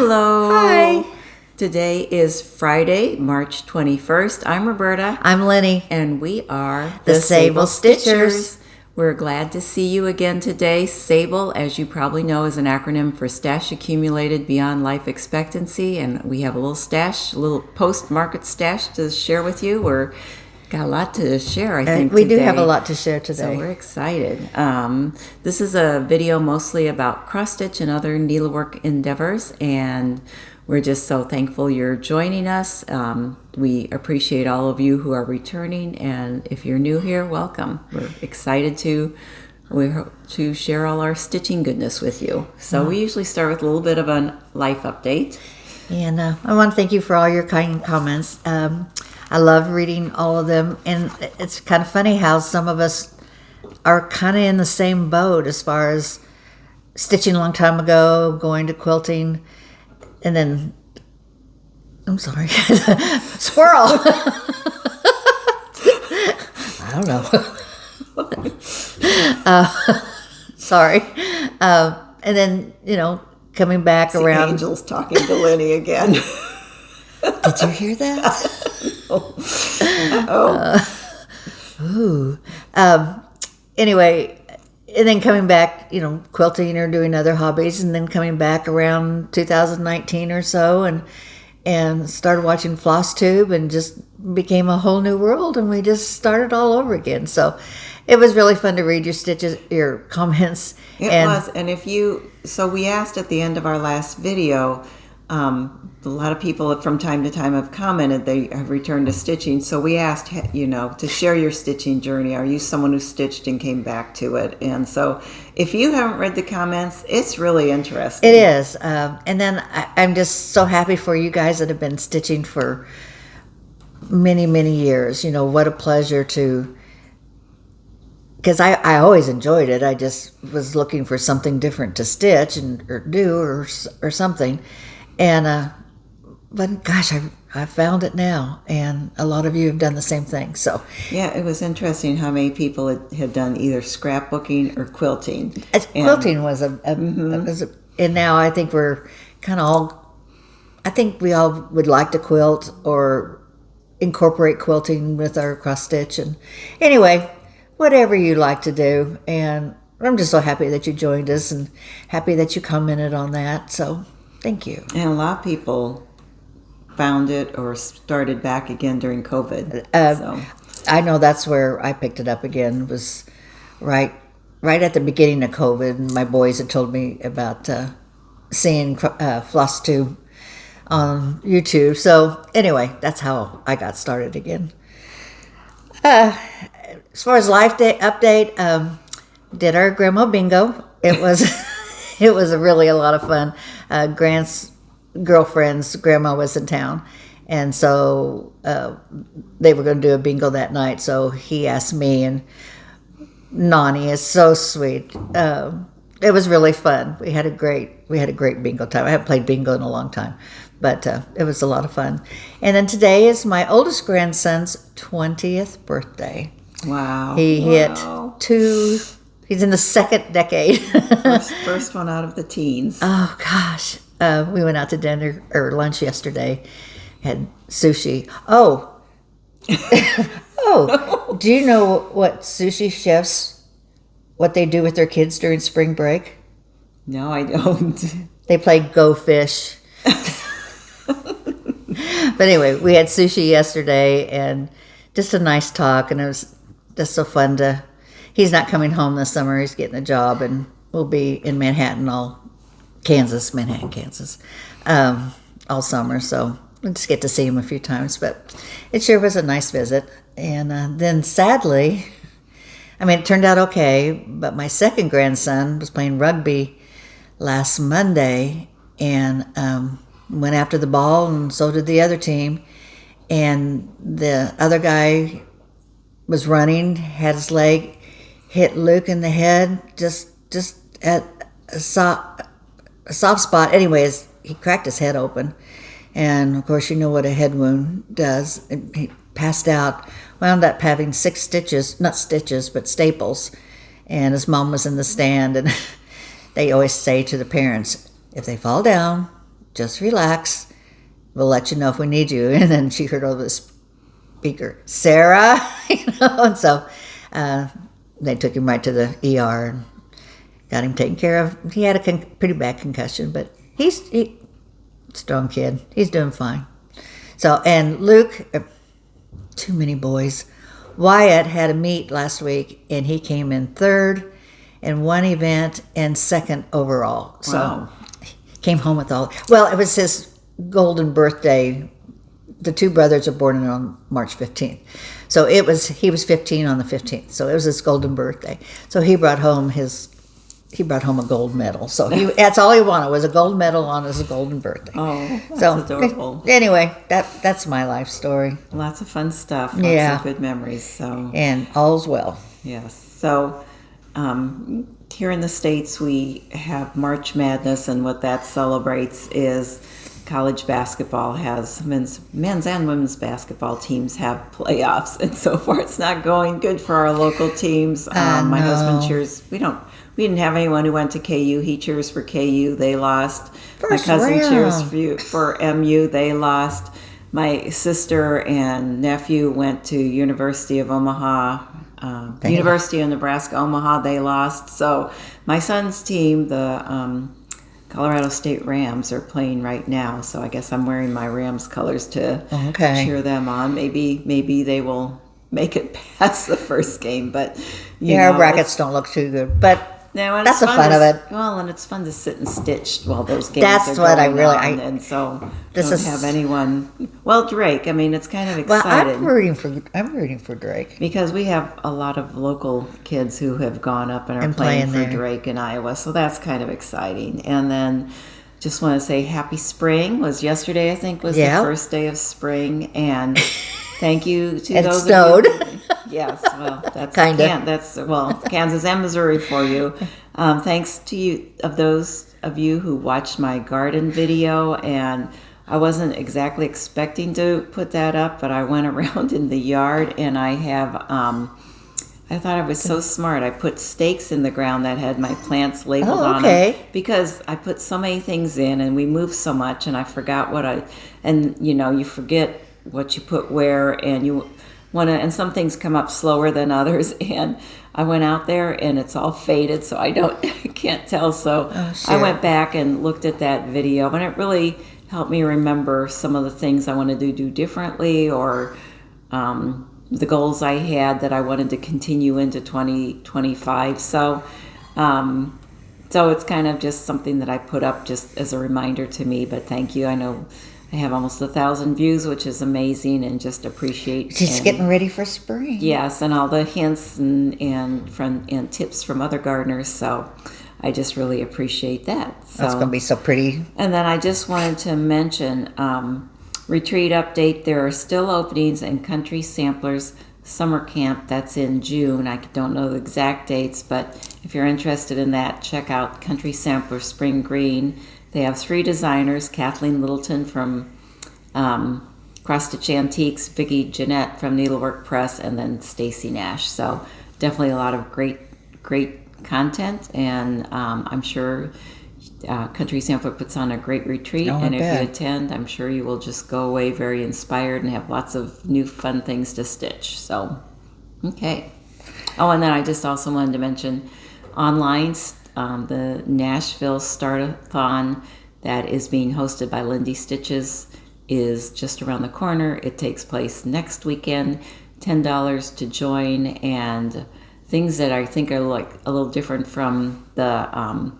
Hello. Hi. Today is Friday, March 21st. I'm Roberta. I'm Lenny. And we are the Sable Stitchers. We're glad to see you again today. SABLE, as you probably know, is an acronym for Stash Accumulated Beyond Life Expectancy. And we have a little post-market stash to share with you. We're got a lot to share, I think, we today. do have a lot to share today. So we're excited. This is a video mostly about cross-stitch and other needlework endeavors, and we're just so thankful you're joining us. We appreciate all of you who are returning, and if you're new here, welcome. We're excited to share all our stitching goodness with you. So we usually start with a little bit of a life update. And I want to thank you for all your kind comments. I love reading all of them, and it's kind of funny how some of us are kind of in the same boat as far as stitching a long time ago, going to quilting, and then, I'm sorry, squirrel. I don't know. Sorry. And then, coming back the around. Angel's talking to Lenny again. Did you hear that? Anyway, and then coming back, quilting or doing other hobbies, and then coming back around 2019 or so, and started watching Flosstube, and just became a whole new world, and we just started all over again. So it was really fun to read your comments. It was, and so we asked at the end of our last video. A lot of people from time to time have commented they have returned to stitching. So we asked, to share your stitching journey. Are you someone who stitched and came back to it? And so if you haven't read the comments, it's really interesting. It is. And then I'm just so happy for you guys that have been stitching for many, many years. What a pleasure because I always enjoyed it. I just was looking for something different to stitch or do or something. And but gosh, I found it now, and a lot of you have done the same thing. So yeah, it was interesting how many people had done either scrapbooking or quilting. Quilting was and now I think we're kind of I think we all would like to quilt or incorporate quilting with our cross stitch. And anyway, whatever you like to do, and I'm just so happy that you joined us and happy that you commented on that. So thank you. And a lot of people found it or started back again during COVID. So I know that's where I picked it up again. It was right at the beginning of COVID, and my boys had told me about seeing Flosstube on YouTube. So anyway, that's how I got started again. As far as life day update, did our grandma bingo. It was it was really a lot of fun. Grant's girlfriend's grandma was in town, and so they were going to do a bingo that night. So he asked me, and Nani is so sweet. It was really fun. We had a great bingo time. I haven't played bingo in a long time, but it was a lot of fun. And then today is my oldest grandson's 20th birthday. Wow! He hit 2. He's in the second decade. first one out of the teens. Oh, gosh. We went out to dinner or lunch yesterday, had sushi. Oh. Do you know what sushi chefs, what they do with their kids during spring break? No, I don't. They play Go Fish. But anyway, we had sushi yesterday, and just a nice talk, and it was just so fun to... He's not coming home this summer. He's getting a job, and we'll be in Manhattan, Kansas, all summer. So we'll just get to see him a few times. But it sure was a nice visit. And then sadly, it turned out okay. But my second grandson was playing rugby last Monday, and went after the ball, and so did the other team. And the other guy was running, had his leg hit Luke in the head, just at a soft spot. Anyways, he cracked his head open, and of course you know what a head wound does. He passed out, wound up having 6 stitches, not stitches, but staples, and his mom was in the stand, and they always say to the parents, if they fall down, just relax. We'll let you know if we need you. And then she heard over the speaker, Sarah, and so they took him right to the ER and got him taken care of. He had a pretty bad concussion, but he's strong kid. He's doing fine. So, and Luke, too many boys. Wyatt had a meet last week, and he came in third in one event and second overall. So wow. He came home with all. Well, it was his golden birthday. The two brothers are born on March 15th. So he was 15 on the 15th. So it was his golden birthday. So he brought home a gold medal. So that's all he wanted was a gold medal on his golden birthday. Oh, that's adorable. Anyway, that's my life story. Lots of fun stuff. Lots of good memories. So and all's well. Yes. So here in the States, we have March Madness, and what that celebrates is college basketball has men's and women's basketball teams have playoffs, and so far it's not going good for our local teams. My husband cheers. We didn't have anyone who went to KU. He cheers for KU. They lost. My cousin cheers for MU. They lost. My sister and nephew went to University of Omaha, University of Nebraska, Omaha. They lost. So my son's team, the Colorado State Rams, are playing right now. So I guess I'm wearing my Rams colors to cheer them on. Maybe they will make it past the first game. But our brackets don't look too good. But that's the fun of it. Well, and it's fun to sit and stitch while those games are going what I really. on, and so don't have anyone. Well, Drake. I mean, it's kind of exciting. Well, I'm rooting for Drake because we have a lot of local kids who have gone up and are playing for Drake in Iowa. So that's kind of exciting. And then, just want to say, happy spring. Was yesterday? I think was the first day of spring, and thank you to those. It snowed. Of you. Yes, well, that's Kansas and Missouri for you. Thanks to you, of those of you who watched my garden video, and I wasn't exactly expecting to put that up, but I went around in the yard, and I have. I thought I was so smart. I put stakes in the ground that had my plants labeled on them because I put so many things in, and we moved so much, and I forgot you forget what you put where, and you. And some things come up slower than others, and I went out there and it's all faded, so I can't tell. So I went back and looked at that video, and it really helped me remember some of the things I wanted to do differently, or the goals I had that I wanted to continue into 2025. So it's kind of just something that I put up just as a reminder to me. But thank you. I know I have almost 1,000 views, which is amazing, and just appreciate. Just getting ready for spring. Yes, and all the hints and tips from other gardeners. So I just really appreciate that. So, that's going to be so pretty. And then I just wanted to mention retreat update. There are still openings in Country Samplers Summer Camp. That's in June. I don't know the exact dates, but if you're interested in that, check out Country Sampler Spring Green. They have 3 designers: Kathleen Littleton from Cross Stitch Antiques, Vicki Jeanette from Needlework Press, and then Stacy Nash. So definitely a lot of great content, and I'm sure Country Sampler puts on a great retreat. And if you attend, I'm sure you will just go away very inspired and have lots of new fun things to stitch. So, okay. Oh, and then I just also wanted to mention online. The Nashville Start-a-thon that is being hosted by Lindy Stitches is just around the corner. It takes place next weekend. $10 to join, and things that I think are like a little different from the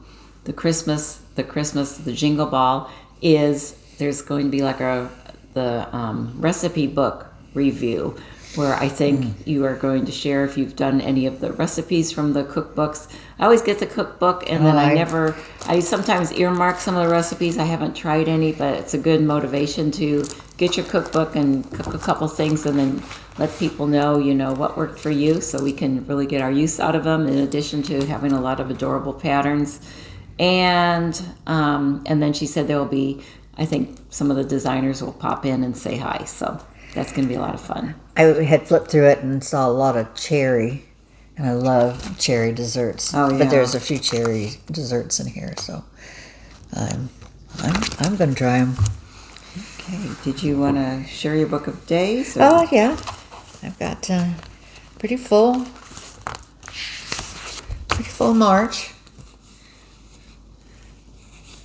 Jingle Ball is there's going to be like the recipe book review, where I think you are going to share if you've done any of the recipes from the cookbooks. I always get the cookbook, and then I sometimes earmark some of the recipes. I haven't tried any, but it's a good motivation to get your cookbook and cook a couple things, and then let people know, what worked for you, so we can really get our use out of them, in addition to having a lot of adorable patterns. And then she said there will be, I think some of the designers will pop in and say hi, so that's going to be a lot of fun. I had flipped through it and saw a lot of cherry, and I love cherry desserts. Oh, yeah. But there's a few cherry desserts in here, so I'm I'm going to try them. Okay. Did you want to share your book of days? Oh, yeah. I've got pretty full March.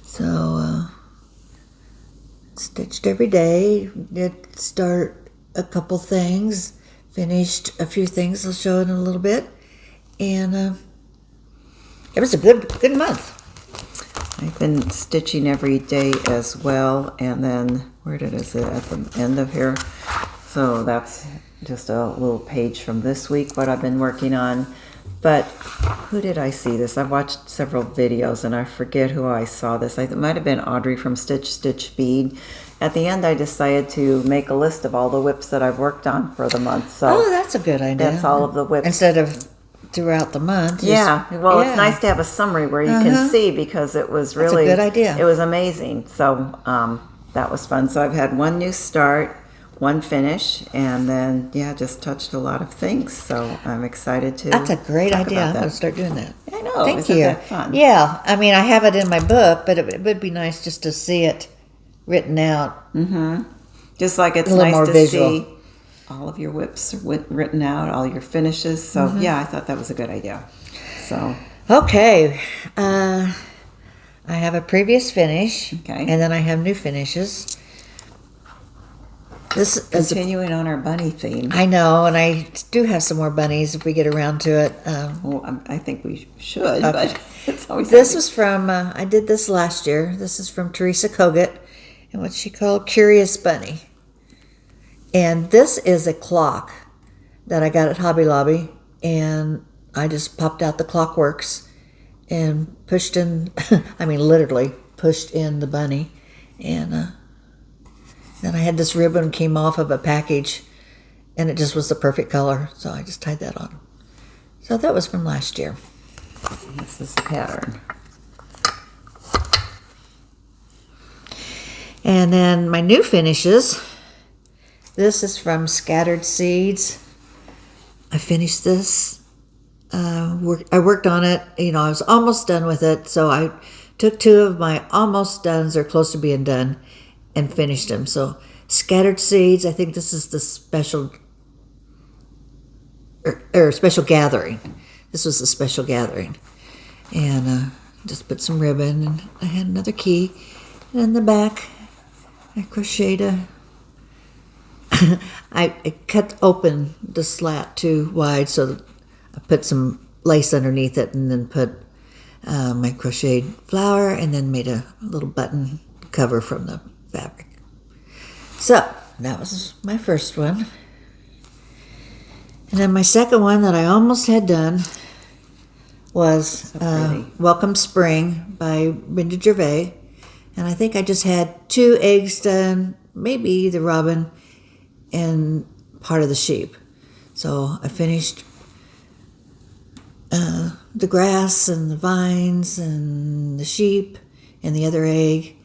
So, stitched every day. Did start a couple things. Finished a few things. I'll show in a little bit. And it was a good month. I've been stitching every day as well, and then is it at the end of here? So that's just a little page from this week, what I've been working on. But who did I see this? I've watched several videos, and I forget who I saw this. It might have been Audrey from Stitch Bead. At the end, I decided to make a list of all the whips that I've worked on for the month. So that's a good idea. That's all of the whips. Instead of throughout the month. Yeah, well, it's nice to have a summary where you can see, because it was really that's a good idea. It was amazing. So that was fun. So I've had one new start, one finish, and then just touched a lot of things. So I'm excited to. That's a great idea. I'm going going to start doing that. I know. Thank Isn't you. that fun? Yeah, I mean, I have it in my book, but it would be nice just to see it written out. Mm-hmm. Just like it's nice to see all of your whips written out, all your finishes. So I thought that was a good idea. So okay, I have a previous finish, okay, and then I have new finishes. This is continuing on our bunny theme. I know, and I do have some more bunnies if we get around to it. Well, I think we should, but it's always. This was from I did this last year. This is from Teresa Kogut, and what she called Curious Bunny. And this is a clock that I got at Hobby Lobby, and I just popped out the Clockworks and pushed in, I mean literally pushed in the bunny, and then I had this ribbon came off of a package, and it just was the perfect color, so I just tied that on. So that was from last year. This is the pattern. And then my new finishes. This is from Scattered Seeds. I finished this. I worked on it. I was almost done with it. So I took two of my almost dones, or close to being done, and finished them. So Scattered Seeds, I think this is the special, or special gathering. This was a special gathering. And just put some ribbon, and I had another key. And in the back, I crocheted I cut open the slat too wide, so I put some lace underneath it, and then put my crocheted flower, and then made a little button cover from the fabric. So that was my first one. And then my second one that I almost had done was Welcome Spring by Brenda Gervais. And I think I just had 2 eggs done, maybe the robin and part of the sheep. So I finished the grass and the vines and the sheep and the other egg.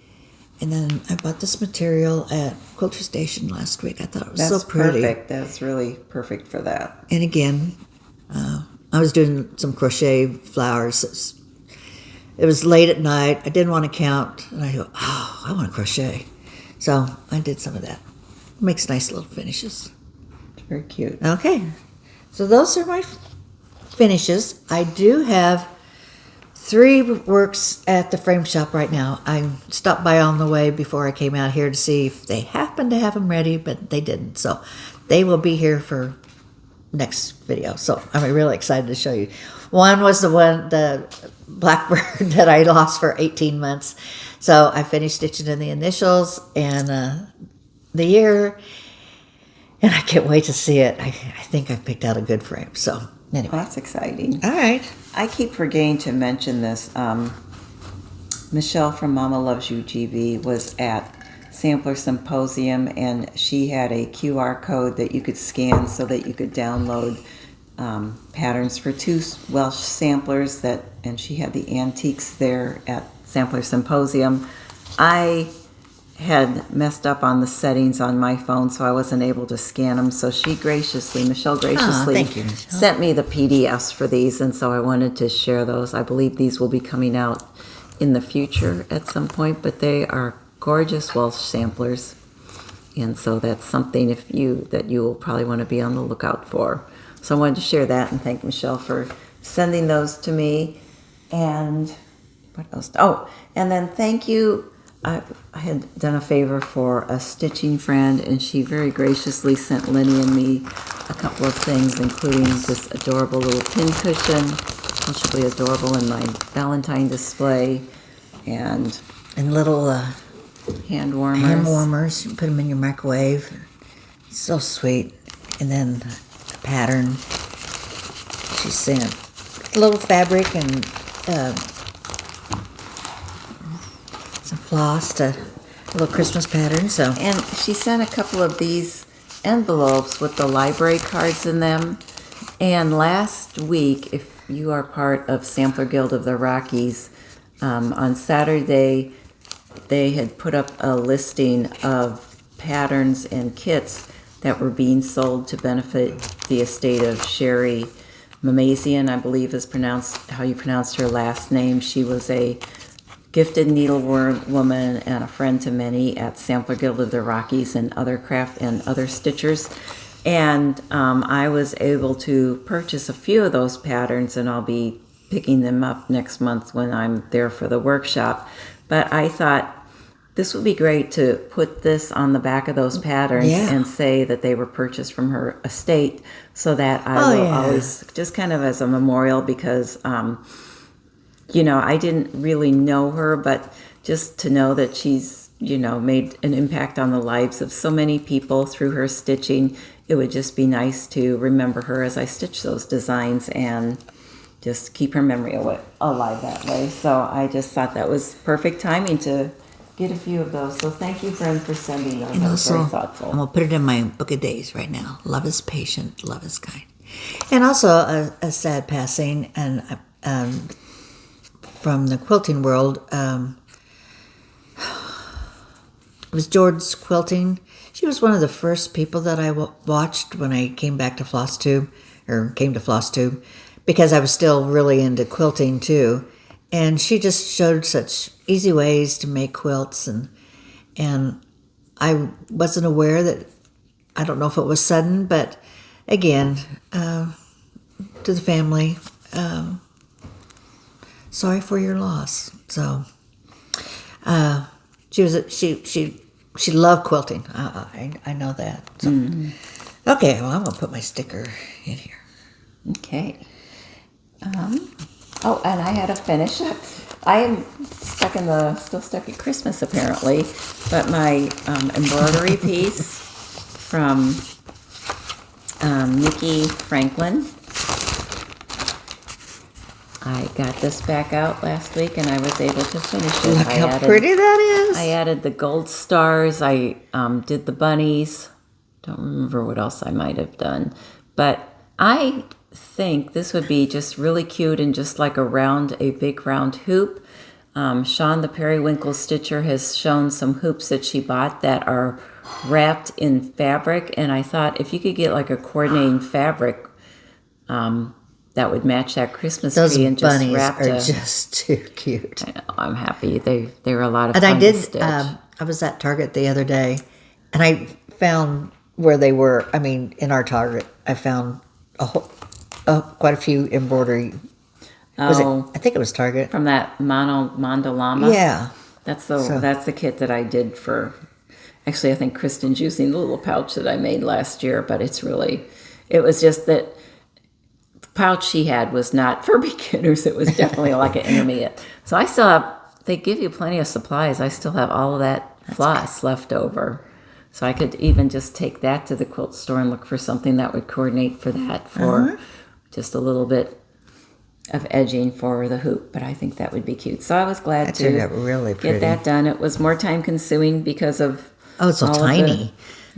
And then I bought this material at Quilter Station last week. I thought it was so pretty. That's perfect. That's really perfect for that. And again, I was doing some crochet flowers. It was late at night. I didn't want to count. And I go, I want to crochet. So I did some of that. Makes nice little finishes. Very cute. Okay. So those are my finishes. I do have 3 works at the frame shop right now. I stopped by on the way before I came out here to see if they happened to have them ready, but they didn't. So they will be here for next video. So I'm really excited to show you. One was the blackbird that I lost for 18 months. So I finished stitching in the initials and the year, and I can't wait to see it. I think I picked out a good frame. So anyway. Well, that's exciting. All right. I keep forgetting to mention this. Michelle from Mama Loves You GB was at Sampler Symposium, and she had a QR code that you could scan so that you could download patterns for 2 Welsh samplers and she had the antiques there at Sampler Symposium. I had messed up on the settings on my phone, so I wasn't able to scan them. So Michelle graciously thank you, Michelle. Sent me the PDFs for these, and so I wanted to share those. I believe these will be coming out in the future at some point, but they are gorgeous Welsh samplers. And so that's something that you will probably want to be on the lookout for. So I wanted to share that and thank Michelle for sending those to me. And what else? Oh, and then thank you. I had done a favor for a stitching friend, and she very graciously sent Lenny and me a couple of things, including this adorable little pin cushion, which will be adorable in my Valentine display, and little hand warmers. hand warmers. You put them in your microwave. So sweet. And then a pattern she sent. A little fabric and some floss, a little Christmas pattern. So, and she sent a couple of these envelopes with the library cards in them. And last week, if you are part of Sampler Guild of the Rockies, on Saturday they had put up a listing of patterns and kits that were being sold to benefit the estate of Sherry Mamazian, I believe is pronounced how you pronounced her last name. She was a gifted needlework woman and a friend to many at Sampler Guild of the Rockies and other craft and other stitchers. And I was able to purchase a few of those patterns, and I'll be picking them up next month when I'm there for the workshop. But I thought this would be great to put this on the back of those patterns and say that they were purchased from her estate, so that I will always, just kind of as a memorial, because I didn't really know her, but just to know that she's, made an impact on the lives of so many people through her stitching, it would just be nice to remember her as I stitch those designs and just keep her memory alive that way. So I just thought that was perfect timing to get a few of those. So thank you, friend, for sending those. That was very thoughtful. I'm going to put it in my book of days right now. Love is patient, love is kind. And also a sad passing, and from the quilting world, it was George's Quilting. She was one of the first people that I watched when I came back to Flosstube, because I was still really into quilting too. And she just showed such easy ways to make quilts, and I wasn't aware that, I don't know if it was sudden, but again, to the family, sorry for your loss. So she loved quilting. I know that. So. Okay, well, I'm gonna put my sticker in here. Okay. And I had a finish. I am still stuck at Christmas apparently, but my embroidery piece from Nikki Franklin. I got this back out last week, and I was able to finish it. Look how pretty that is. I added the gold stars. I did the bunnies. Don't remember what else I might have done. But I think this would be just really cute and just like a big round hoop. Sean, the Periwinkle Stitcher, has shown some hoops that she bought that are wrapped in fabric. And I thought if you could get like a coordinating fabric, that would match that Christmas tree and just wrap it. Those bunnies are just too cute. I know, I'm happy. They were a lot of fun And I did. to stitch. I was at Target the other day, and I found where they were. I mean, in our Target, I found quite a few embroidery. I think it was Target. From that Mondolama. Yeah, that's the kit that I did for. Actually, I think Kristen's using the little pouch that I made last year, but it was just that. Pouch she had was not for beginners. It was definitely like an intermediate. So I still have, they give you plenty of supplies. I still have all of that floss left over. So I could even just take that to the quilt store and look for something that would coordinate for that, for just a little bit of edging for the hoop. But I think that would be cute. So I was glad to get that done. It was more time consuming because of it's so tiny.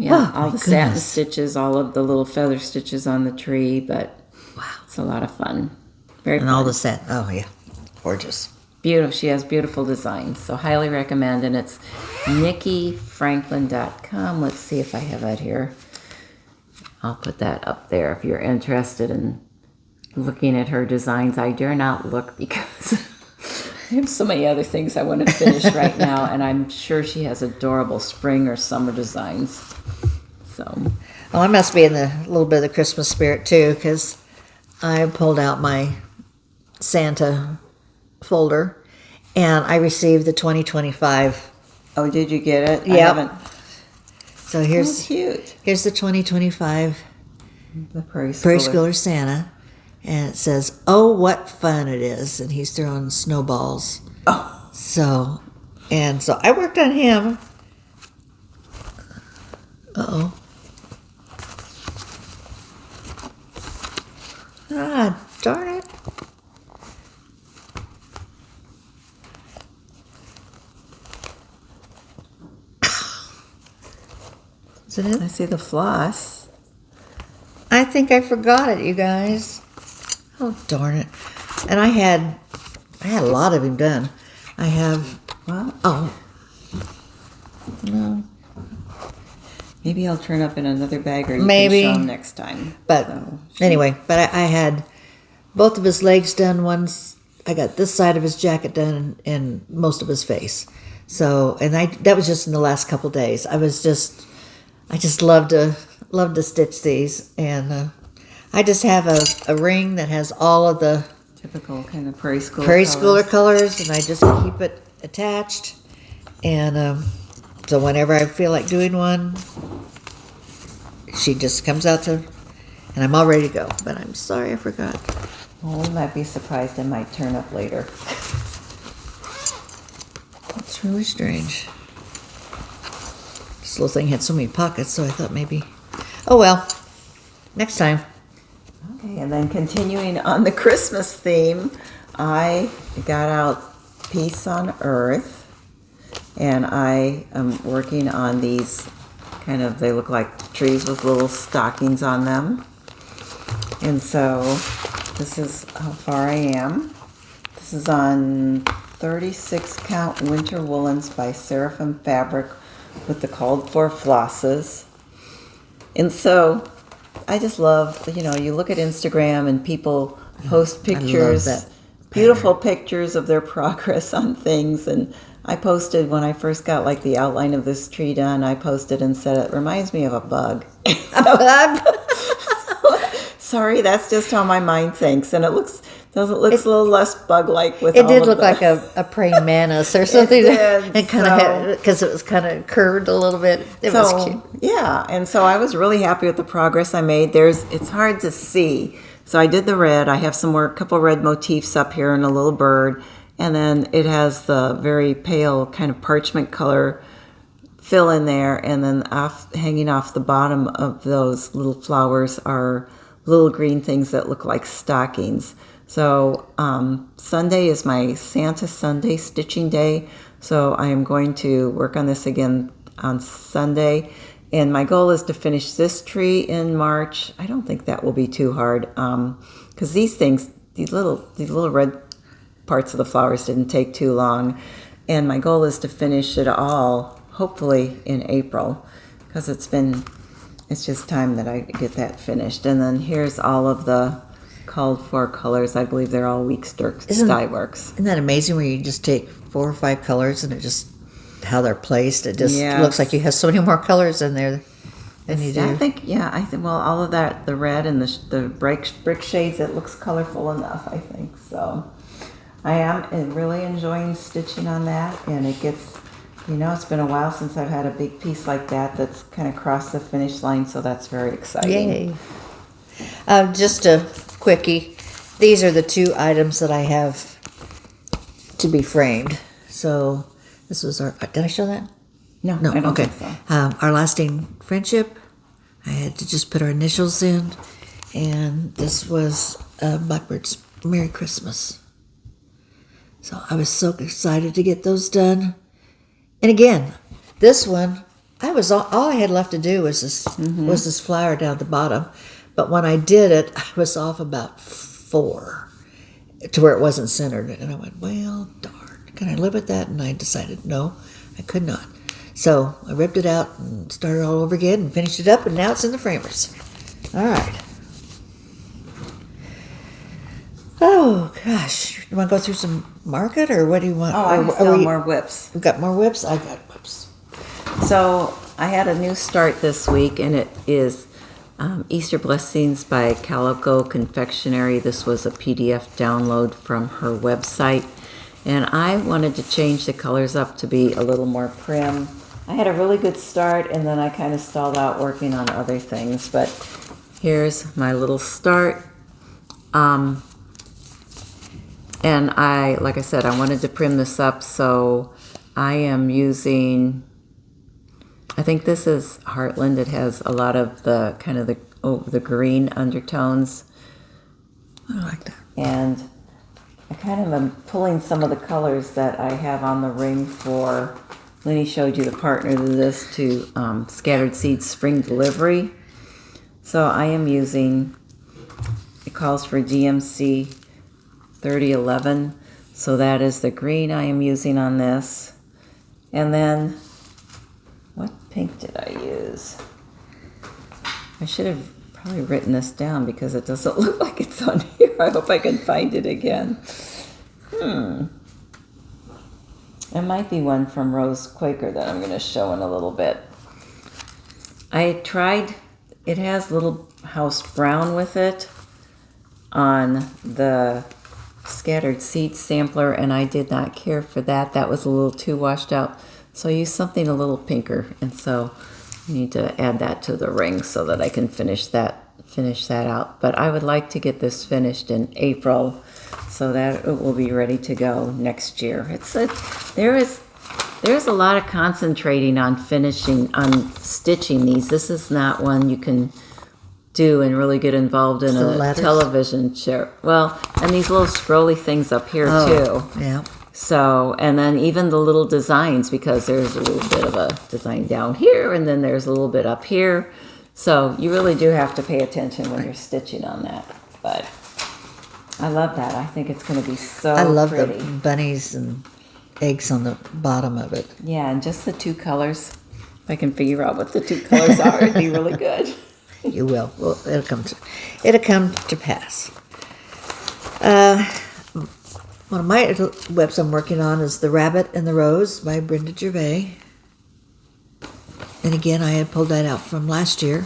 All the satin stitches, all of the little feather stitches on the tree, but wow, it's a lot of fun. Very fun. All the set. Oh, yeah. Gorgeous. Beautiful. She has beautiful designs. So highly recommend. And it's NikkiFranklin.com. Let's see if I have that here. I'll put that up there if you're interested in looking at her designs. I dare not look because I have so many other things I want to finish right now, and I'm sure she has adorable spring or summer designs. So, Well, I must be in a little bit of the Christmas spirit too, because I pulled out my Santa folder, and I received the 2025. oh, did you get it? I Yep. haven't. So Oh, here's cute. the 2025 The Prairie Prairie Schooler. Schooler Santa, and it says, "Oh, what fun it is!" And he's throwing snowballs. Oh, So I worked on him. Uh-oh. Ah, darn it. Is it in? I see the floss. I think I forgot it, you guys. Oh, darn it. And I had a lot of him done. I have, Well, oh, no. maybe I'll turn up in another bag, or you Maybe. can show 'em next time. But So, anyway, but I had both of his legs done. I got this side of his jacket done and most of his face. So, and that was just in the last couple days. I just love to stitch these, and I just have a ring that has all of the typical kind of Prairie Schooler Prairie colors. Schooler colors, and I just keep it attached. And so whenever I feel like doing one, she just comes out and I'm all ready to go. But I'm sorry I forgot. Well, we might be surprised. It might turn up later. It's really strange. This little thing had so many pockets, so I thought maybe. Oh well, next time. Okay, and then continuing on the Christmas theme, I got out Peace on Earth, and I am working on these they look like trees with little stockings on them. And so this is how far I am. This is on 36 count winter woolens by Seraphim Fabric with the called for flosses. And so I just love, you look at Instagram and people post pictures, that beautiful pictures of their progress on things. And I posted when I first got like the outline of this tree done, I posted and said, it reminds me of a bug. A bug? Sorry, that's just how my mind thinks. And it looks a little less bug-like with It all did of look the- like a praying mantis or something. did, It kind of because it was kind of curved a little bit. It was cute. Yeah, and so I was really happy with the progress I made. It's hard to see. So I did the red. I have couple red motifs up here and a little bird. And then it has the very pale kind of parchment color fill in there. And then hanging off the bottom of those little flowers are little green things that look like stockings. So Sunday is my Santa Sunday stitching day. So I am going to work on this again on Sunday. And my goal is to finish this tree in March. I don't think that will be too hard because these little red parts of the flowers didn't take too long. And my goal is to finish it all, hopefully in April, because it's just time that I get that finished. And then here's all of the called for colors. I believe they're all Weeks Dye Works. Isn't that amazing where you just take 4 or 5 colors and it just, how they're placed, it just Yes. looks like you have so many more colors in there than you do. I think, well, all of that, the red and the brick shades, it looks colorful enough, I think. So I am really enjoying stitching on that, and it gets, it's been a while since I've had a big piece like that that's kind of crossed the finish line, so that's very exciting. Yay. Just a quickie. These are the 2 items that I have to be framed. So this was did I show that? No, No, I don't okay. think so. Our lasting friendship. I had to just put our initials in. And this was Blackbird's Merry Christmas. So I was so excited to get those done. And again, this one, all I had left to do was this flower down at the bottom. But when I did it, I was off about 4 to where it wasn't centered. And I went, well, darn, can I live with that? And I decided, no, I could not. So I ripped it out and started all over again and finished it up, and now it's in the framers. All right. gosh, you want to go through some market, or what do you want? Oh, I still more whips. We've got more whips. I got whips. So I had a new start this week, and it is Easter Blessings by Calico Confectionery. This was a PDF download from her website, and I wanted to change the colors up to be a little more prim. I had a really good start, and then I kind of stalled out working on other things, but here's my little start. And like I said, I wanted to prim this up, so I am using, I think this is Heartland. It has a lot of the kind of the green undertones. I like that. And I kind of am pulling some of the colors that I have on the ring for, Lenny showed you the partner to this, to Scattered Seeds Spring Delivery. So I am using, it calls for GMC 3011. So that is the green I am using on this. And then, what pink did I use? I should have probably written this down because it doesn't look like it's on here. I hope I can find it again. It might be one from Rose Quaker that I'm going to show in a little bit. I tried, it has little house brown with it on the Scattered Seeds sampler, and I did not care for that. That was a little too washed out. So I used something a little pinker, and so I need to add that to the ring so that I can finish that out. But I would like to get this finished in April so that it will be ready to go next year. There's a lot of concentrating on stitching these. This is not one you can do and really get involved in a television show. Well, and these little scrolly things up here too. Yeah. So, and then even the little designs, because there's a little bit of a design down here, and then there's a little bit up here. So you really do have to pay attention when you're stitching on that. But I love that. I think it's going to be so pretty. I love the bunnies and eggs on the bottom of it. Yeah, and just the two colors. If I can figure out what the two colors are, it'd be really good. You will. Well, it'll come to pass. One of my webs I'm working on is The Rabbit and the Rose by Brenda Gervais. And again, I had pulled that out from last year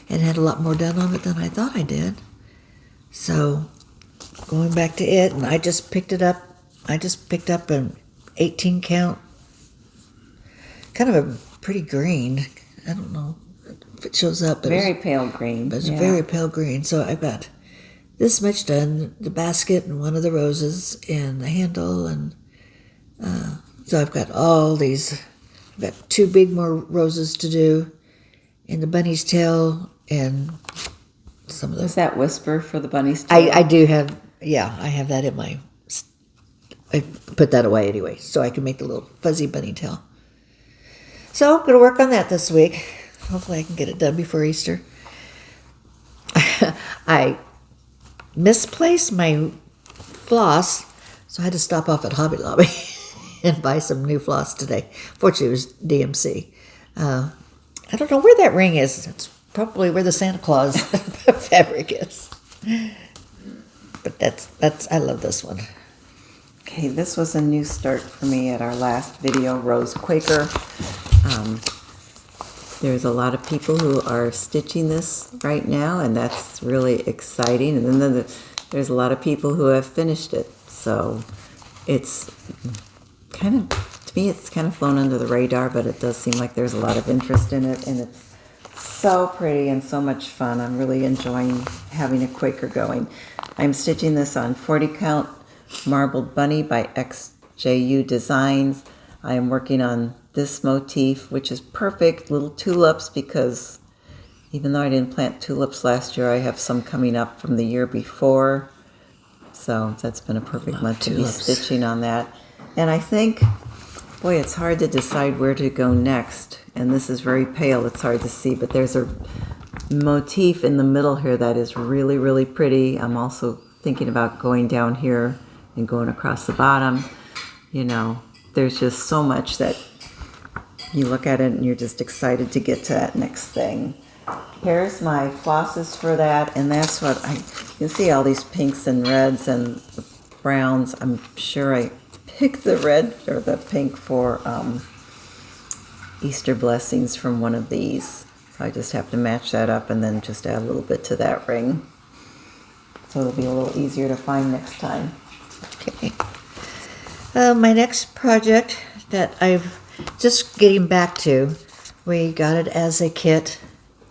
and had a lot more done on it than I thought I did. So going back to it, and I just picked it up. I just picked up an 18 count, kind of a pretty green. I don't know if it shows up. Very pale green. But it's a very pale green. So I've got this much done, the basket and one of the roses and the handle. And so I've got all these. I've got two big more roses to do, and the bunny's tail, and some of the... Is that Whisper for the bunny's tail? I do have, I have that in my... I put that away anyway, so I can make the little fuzzy bunny tail. So I'm going to work on that this week. Hopefully I can get it done before Easter. I misplaced my floss, so I had to stop off at Hobby Lobby and buy some new floss today. Fortunately, it was DMC. I don't know where that ring is. It's probably where the Santa Claus fabric is. But that's I love this one. Okay, this was a new start for me at our last video, Rose Quaker. There's a lot of people who are stitching this right now, and that's really exciting. And then there's a lot of people who have finished it. So it's kind of, to me, it's kind of flown under the radar, but it does seem like there's a lot of interest in it, and it's so pretty and so much fun. I'm really enjoying having a Quaker going. I'm stitching this on 40 count Marbled Bunny by XJU Designs. I am working on this motif, which is perfect, little tulips, because even though I didn't plant tulips last year, I have some coming up from the year before. So that's been a perfect month to be stitching on that. And I think, boy, it's hard to decide where to go next. And this is very pale, it's hard to see, but there's a motif in the middle here that is really, really pretty. I'm also thinking about going down here and going across the bottom. You know, there's just so much that you look at it and you're just excited to get to that next thing. Here's my flosses for that, and that's what you can see, all these pinks and reds and browns. I'm sure I picked the red or the pink for Easter blessings from one of these. So I just have to match that up and then just add a little bit to that ring. So it'll be a little easier to find next time. Okay. My next project that I've just getting back to, we got it as a kit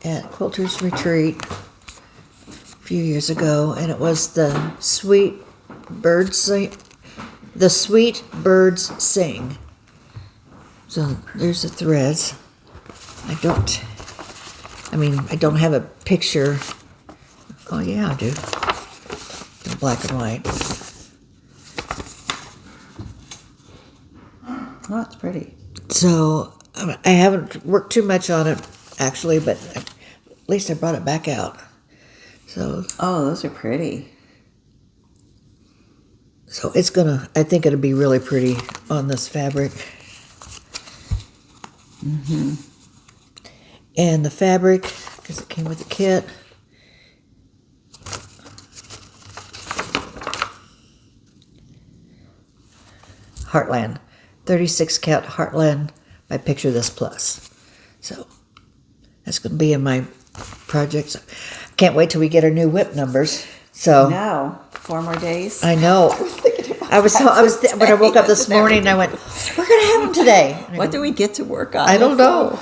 at Quilter's Retreat a few years ago, and it was the Sweet Birds Sing. So there's the threads. I don't have a picture. Oh yeah, I do. In black and white. Oh, it's pretty. So I haven't worked too much on it, actually, but at least I brought it back out. So. Oh, those are pretty. So I think it'll be really pretty on this fabric. Mm-hmm. And the fabric, because it came with the kit. Heartland. 36 count Heartland by Picture This Plus. So that's going to be in my projects. Can't wait till we get our new whip numbers. So no, 4 more days. I know. When I woke up this morning, I went, "We're going to have them today." What do we get to work on? I don't know.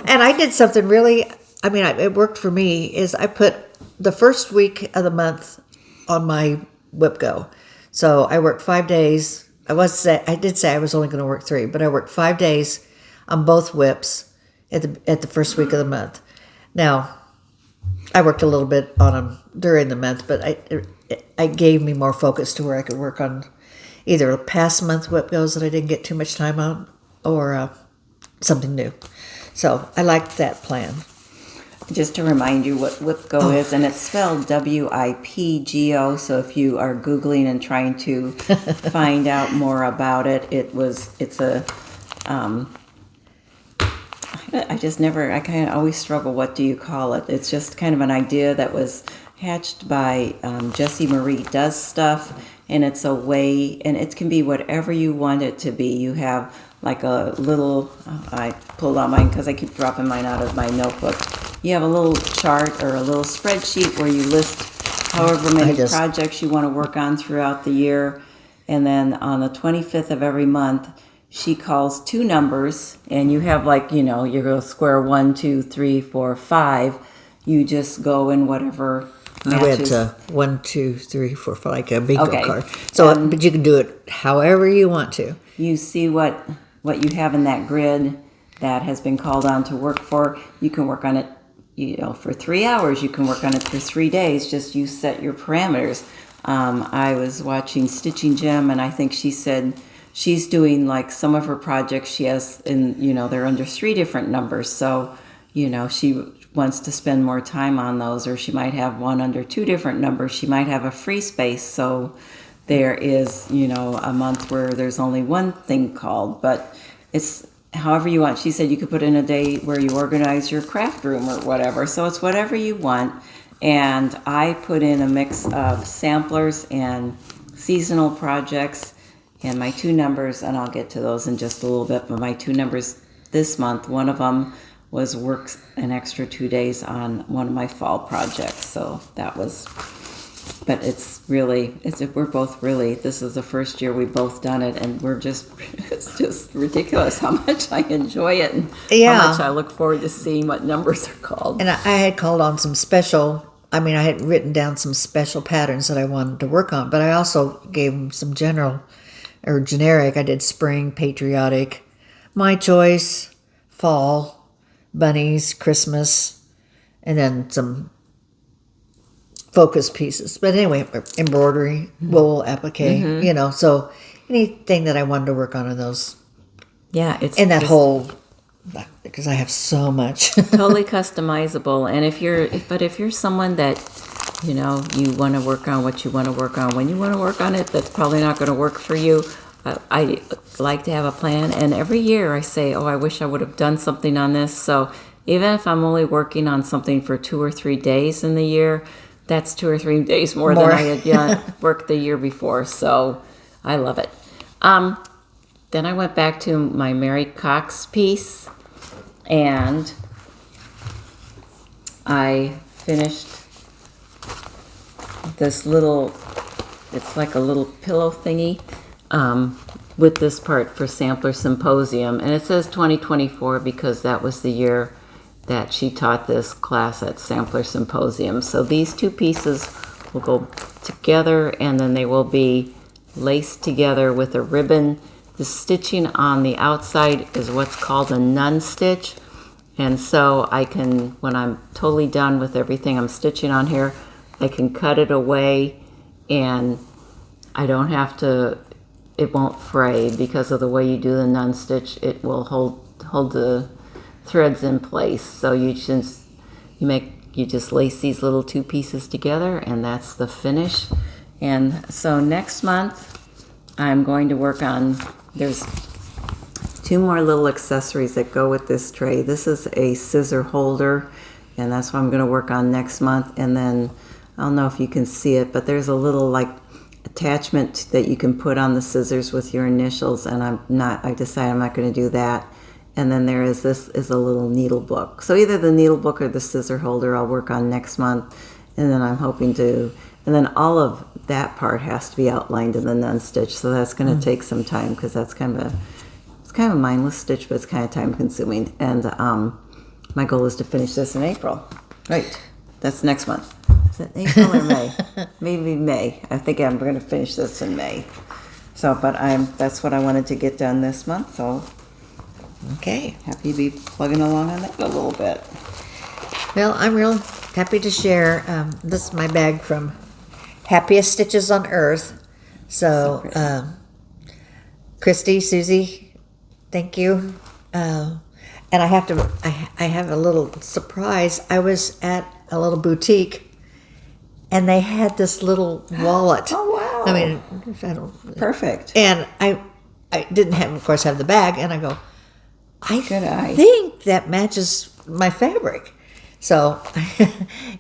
And I did something really. It worked for me. Is I put the first week of the month on my Whipgo. So I worked 5 days. I did say I was only going to work 3, but I worked 5 days on both whips at the first week of the month. Now, I worked a little bit on them during the month, but I gave me more focus to where I could work on either a past month Whipgos that I didn't get too much time on, or something new. So I liked that plan. Just to remind you what Whipgo is, and it's spelled WIPGO, so if you are Googling and trying to find out more about it, I kind of always struggle, what do you call it? It's just kind of an idea that was hatched by Jessie Marie Does Stuff, and it's a way, and it can be whatever you want it to be. You have like a little, I pulled out mine because I keep dropping mine out of my notebook. You have a little chart or a little spreadsheet where you list however many projects you want to work on throughout the year. And then on the 25th of every month, she calls 2 numbers, and you have you go square 1, 2, 3, 4, 5. You just go in whatever matches. I went 1, 2, 3, 4, 5, like a bingo card. So, but you can do it however you want to. You see what you have in that grid that has been called on to work for. You can work on it, for 3 hours. You can work on it for 3 days. Just you set your parameters. I was watching Stitching Gem, and I think she said she's doing some of her projects she has they're under 3 different numbers. So, she wants to spend more time on those, or she might have one under 2 different numbers. She might have a free space. So there is, a month where there's only one thing called, but it's however you want. She said you could put in a day where you organize your craft room or whatever. So it's whatever you want. And I put in a mix of samplers and seasonal projects, and my 2 numbers, and I'll get to those in just a little bit, but my 2 numbers this month, one of them was work an extra 2 days on one of my fall projects. So that was, but we're both really, this is the first year we've both done it, and it's just ridiculous how much I enjoy it, and how much I look forward to seeing what numbers are called. And I had called on some I had written down some special patterns that I wanted to work on, but I also gave them some generic. I did spring, patriotic, my choice, fall, bunnies, Christmas, and then some focus pieces. But anyway, embroidery, wool, applique, so anything that I wanted to work on in those. Yeah, it's in that whole, because I have so much. Totally customizable. And if you're someone that, you want to work on what you want to work on when you want to work on it, that's probably not going to work for you. I like to have a plan, and every year I say, I wish I would have done something on this. So even if I'm only working on something for 2 or 3 days in the year, That's 2 or 3 days more than I had worked the year before, so I love it. Then I went back to my Mary Cox piece, and I finished this little, it's like a little pillow thingy, with this part for Sampler Symposium. And it says 2024 because that was the year that she taught this class at Sampler Symposium. So these two pieces will go together, and then they will be laced together with a ribbon. The stitching on the outside is what's called a nun stitch. And so I can, when I'm totally done with everything I'm stitching on here, I can cut it away, and I don't have to, it won't fray because of the way you do the nun stitch. It will hold the threads in place. So you just lace these little two pieces together, and that's the finish. And so next month I'm going to work on, there's 2 more little accessories that go with this tray. This is a scissor holder, and that's what I'm going to work on next month. And then I don't know if you can see it, but there's a little like attachment that you can put on the scissors with your initials, and I decided I'm not going to do that. And then this is a little needle book. So either the needle book or the scissor holder I'll work on next month. And then I'm hoping to, and then all of that part has to be outlined in the nun stitch. So that's going to take some time, because that's kind of a mindless stitch, but it's kind of time consuming. And my goal is to finish this in April. Right. That's next month. Is it April or May? Maybe May. I think I'm going to finish this in May. So, but that's what I wanted to get done this month. So, Okay. happy to be plugging along on that a little bit. Well, I'm real happy to share. This is my bag from Happiest Stitches on Earth. So Christy, Susie, thank you. And I have a little surprise. I was at a little boutique, and they had this little wallet. Oh, wow. I mean, Perfect. And I didn't of course, have the bag, and I go, I eye. think that matches my fabric. So,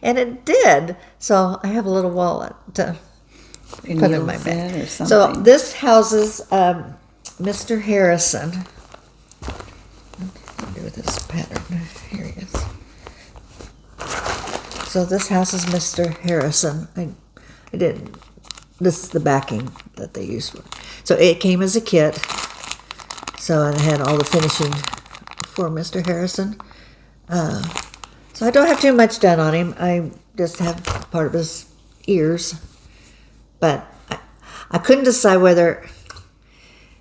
and it did. So I have a little wallet to put in my bag. Or something. So this houses Mr. Harrison. What do with this pattern? Here he is. So this houses Mr. Harrison. I didn't. This is the backing that they used for it. So it came as a kit. So I had all the finishing for Mr. Harrison. So I don't have too much done on him. I just have part of his ears. But I couldn't decide whether,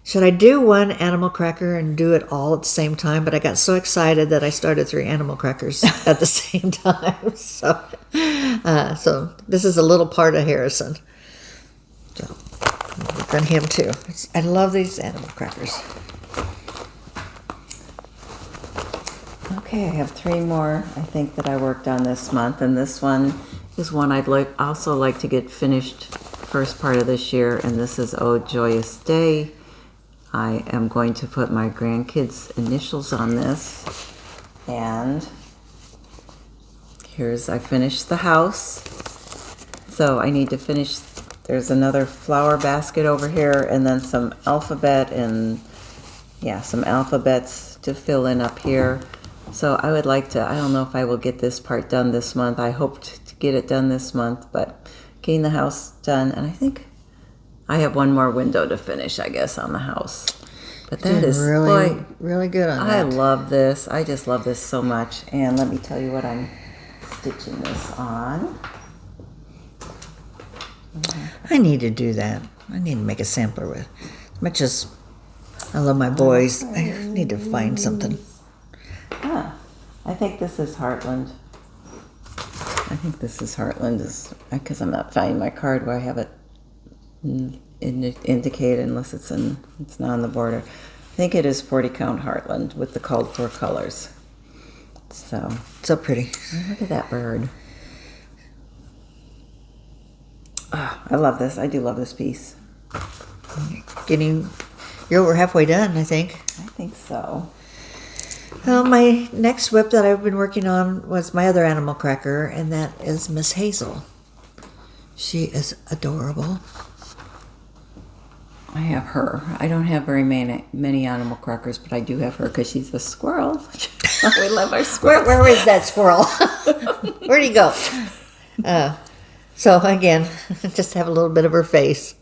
should I do one animal cracker and do it all at the same time? But I got so excited that I started 3 animal crackers at the same time. So this is a little part of Harrison. So I'll work on him too. I love these animal crackers. Okay, I have 3 more, I think, that I worked on this month, and this one is one I'd also like to get finished first part of this year, and this is Oh Joyous Day. I am going to put my grandkids' initials on this, and I finished the house, so I need to finish, there's another flower basket over here, and then some alphabet, and some alphabets to fill in up here. So I would like to, I don't know if I will get this part done this month. I hoped to get it done this month, but getting the house done, and I think I have one more window to finish, I guess, on the house. But that is really, really good on that. I love this. I just love this so much. And let me tell you what I'm stitching this on. I need to do that. I need to make a sampler with. As much as I love my boys, I need to find something. I think this is Heartland. Because I'm not finding my card where I have it indicated, unless it's not on the border. I think it is 40 count Heartland with the called for colors. So pretty. Look at that bird. Oh, I love this. I do love this piece. You're over halfway done, I think. I think so. Well, my next whip that I've been working on was my other animal cracker, and that is Miss Hazel. She is adorable. I have her. I don't have very many animal crackers, but I do have her because she's a squirrel. We love our squirrels. Where is that squirrel? Where'd he go? So again, just have a little bit of her face.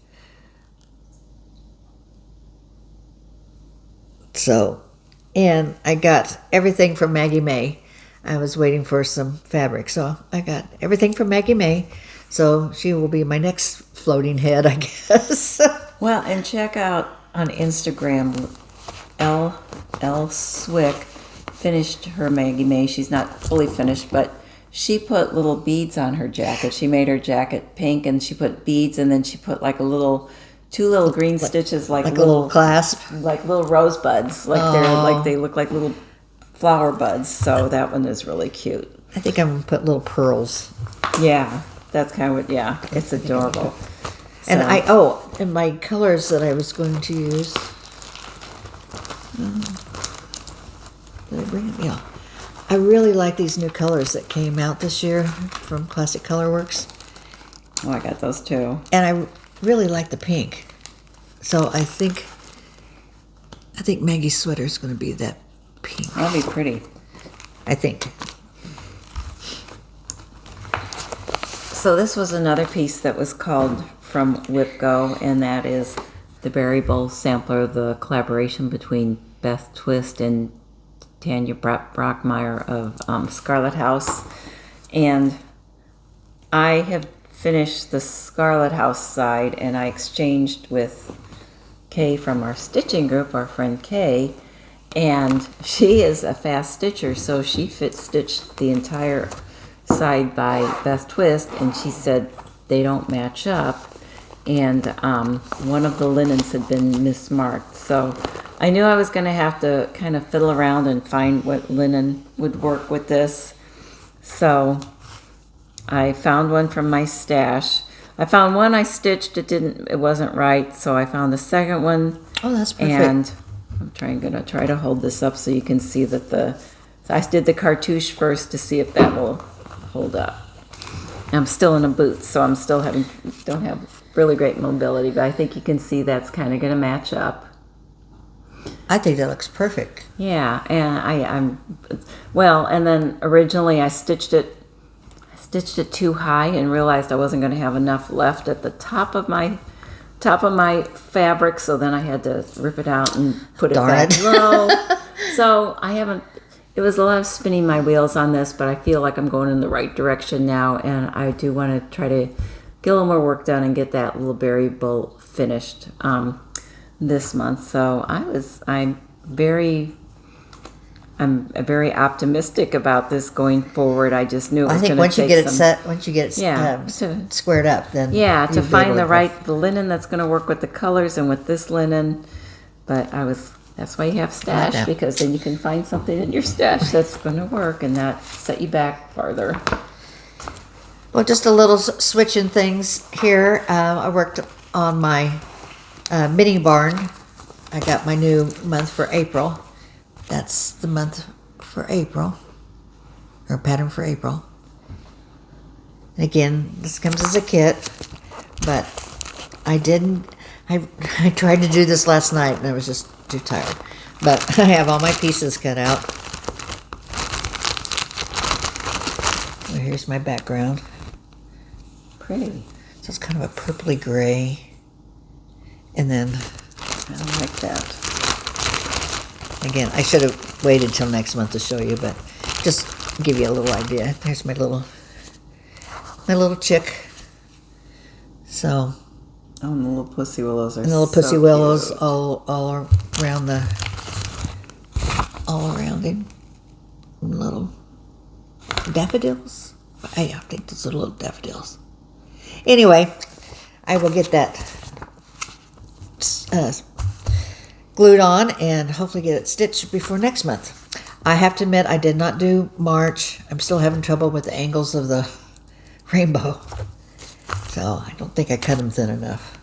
So, and I got everything from Maggie May. I was waiting for some fabric, so I got everything from Maggie May. So she will be my next floating head, I guess. Well, and check out on Instagram, L Swick finished her Maggie May. She's not fully finished, but she put little beads on her jacket. She made her jacket pink, and she put beads, and then she put like two little green stitches, like a little clasp, like little rosebuds, like they look like little flower buds. So that one is really cute. I think I'm gonna put little pearls. Yeah, that's kind of what. Yeah, it's adorable. And and my colors that I was going to use. Did I bring them? Yeah. I really like these new colors that came out this year from Classic Colorworks. Oh, I got those too. And I really like the pink. So I think Maggie's sweater is going to be that pink. That'll be pretty. I think. So this was another piece that was called from Whipgo, and that is the Berry Bowl sampler, the collaboration between Beth Twist and Tanya Brockmeyer of Scarlet House. And I have finished the Scarlet House side, and I exchanged with Kay from our stitching group, our friend Kay, and she is a fast stitcher, so she stitched the entire side by Beth Twist, and she said they don't match up, and one of the linens had been mismarked. So I knew I was going to have to kind of fiddle around and find what linen would work with this. So I found one from my stash. I found one I stitched, it wasn't right, so I found the second one. Oh, that's perfect. And I'm gonna try to hold this up so you can see that so I did the cartouche first to see if that will hold up. I'm still in a boot, so I'm still don't have really great mobility, but I think you can see that's kind of gonna match up. I think that looks perfect. Yeah, and and then originally I stitched it too high and realized I wasn't going to have enough left at the top of my fabric, so then I had to rip it out and put it back low. So it was a lot of spinning my wheels on this, but I feel like I'm going in the right direction now, and I do want to try to get a little more work done and get that little berry bowl finished this month. So I'm very optimistic about this going forward. I just knew it was going to take once you get it squared up, then to find the linen that's going to work with the colors and with this linen. But that's why you have stash, because then you can find something in your stash that's going to work and not set you back farther. Well, just a little switching things here. I worked on my mini barn. I got my new month for April. That's the month for April, or pattern for April. And again, this comes as a kit, but I tried to do this last night and I was just too tired. But I have all my pieces cut out. Well, here's my background. Pretty. So it's kind of a purpley gray. And then I like that. Again, I should have waited till next month to show you, but just give you a little idea. There's my little chick. So. Oh, and the little pussy willows are pussy willows cute. all around him. Little daffodils. I think those are little daffodils. Anyway, I will get that glued on and hopefully get it stitched before next month. I have to admit I did not do March. I'm still having trouble with the angles of the rainbow. So I don't think I cut them thin enough.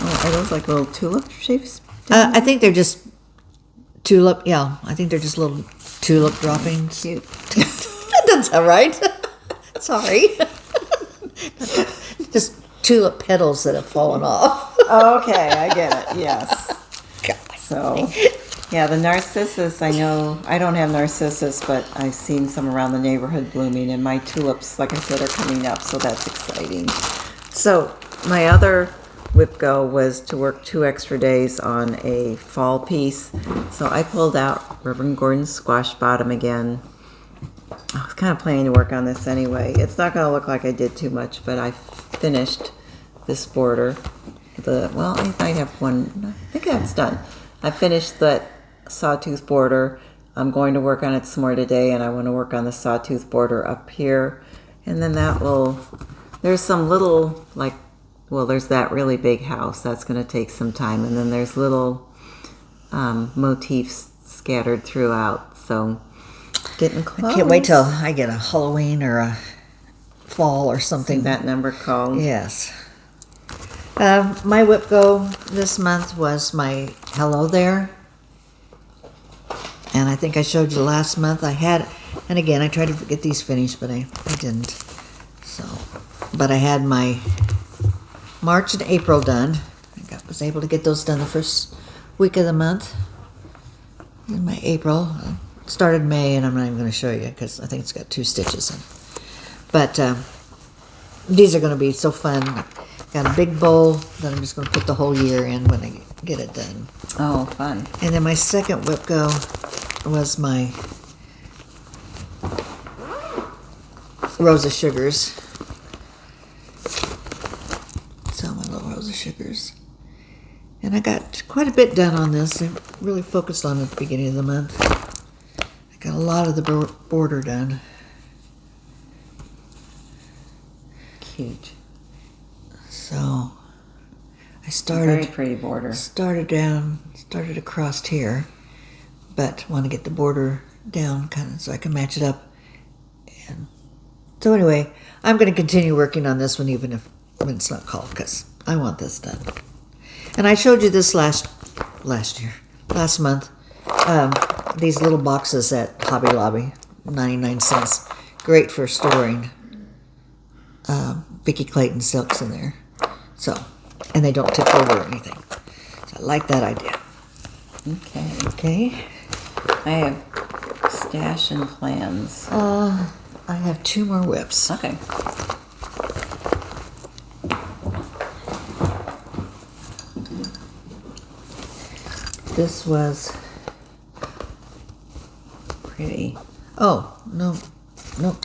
Oh, are those like little tulip shapes? I think they're just tulip. Yeah, I think they're just little tulip droppings. Cute. That doesn't sound right. Sorry. Just tulip petals that have fallen off. Okay, I get it. Yes. God. So, yeah, the narcissus, I know, I don't have narcissus, but I've seen some around the neighborhood blooming, and my tulips, like I said, are coming up, so that's exciting. So, my other Whipgo was to work 2 extra days on a fall piece. So I pulled out Reverend Gordon's squash bottom again. I was kind of planning to work on this anyway. It's not going to look like I did too much, but I finished this border. Well, I might have one. I think that's done. I finished that sawtooth border. I'm going to work on it some more today, and I want to work on the sawtooth border up here. And then there's some little, there's that really big house. That's going to take some time. And then there's little motifs scattered throughout. So getting close. I can't wait till I get a Halloween or a fall or something. See that number called? Yes. My Whipgo this month was my Hello There. And I think I showed you last month. And again, I tried to get these finished, but I didn't. So, but I had my March and April done. I was able to get those done the first week of the month. In my April. Started May, and I'm not even going to show you because I think it's got 2 stitches in. But these are going to be so fun. Got a big bowl that I'm just going to put the whole year in when I get it done. Oh, fun. And then my second Whipgo was my Rose of Sugars. So my little Rose of Sugars. And I got quite a bit done on this. I really focused on it at the beginning of the month. I got a lot of the border done. Cute. So I started. Very pretty border. Started across here, but want to get the border down kind of so I can match it up. And so anyway, I'm going to continue working on this one even when it's not called because I want this done. And I showed you this last month. These little boxes at Hobby Lobby, 99 cents. Great for storing Vicki Clayton silks in there. So, and they don't tip over or anything. So I like that idea. Okay. I have stash and plans. I have 2 more whips. Okay. This was pretty. Oh, no. That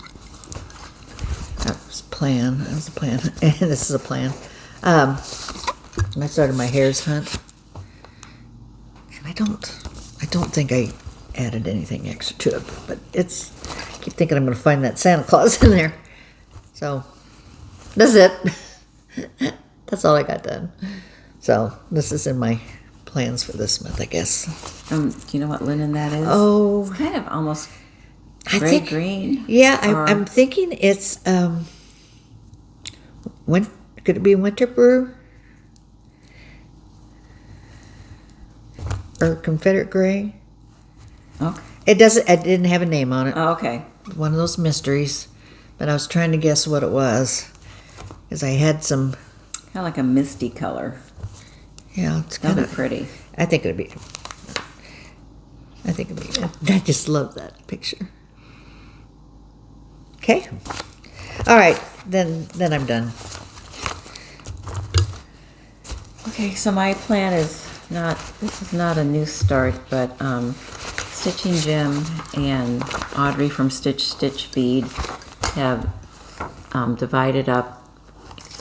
was a plan. And this is a plan. I started my hare's hunt. And I don't think I added anything extra to it, but I keep thinking I'm going to find that Santa Claus in there. So, that's it. That's all I got done. So, this is in my plans for this month, I guess. Do you know what linen that is? Oh. It's kind of almost green. Yeah, I'm thinking it's, could it be winter brew? Or Confederate gray? Okay. It didn't have a name on it. Oh, okay. One of those mysteries. But I was trying to guess what it was. Because I had some... Kind of like a misty color. Yeah, it's kind of pretty. I think it'd be. I just love that picture. Okay. All right. Then I'm done. Okay, so my plan is this is not a new start, but Stitching Jim and Audrey from Stitch Bead have divided up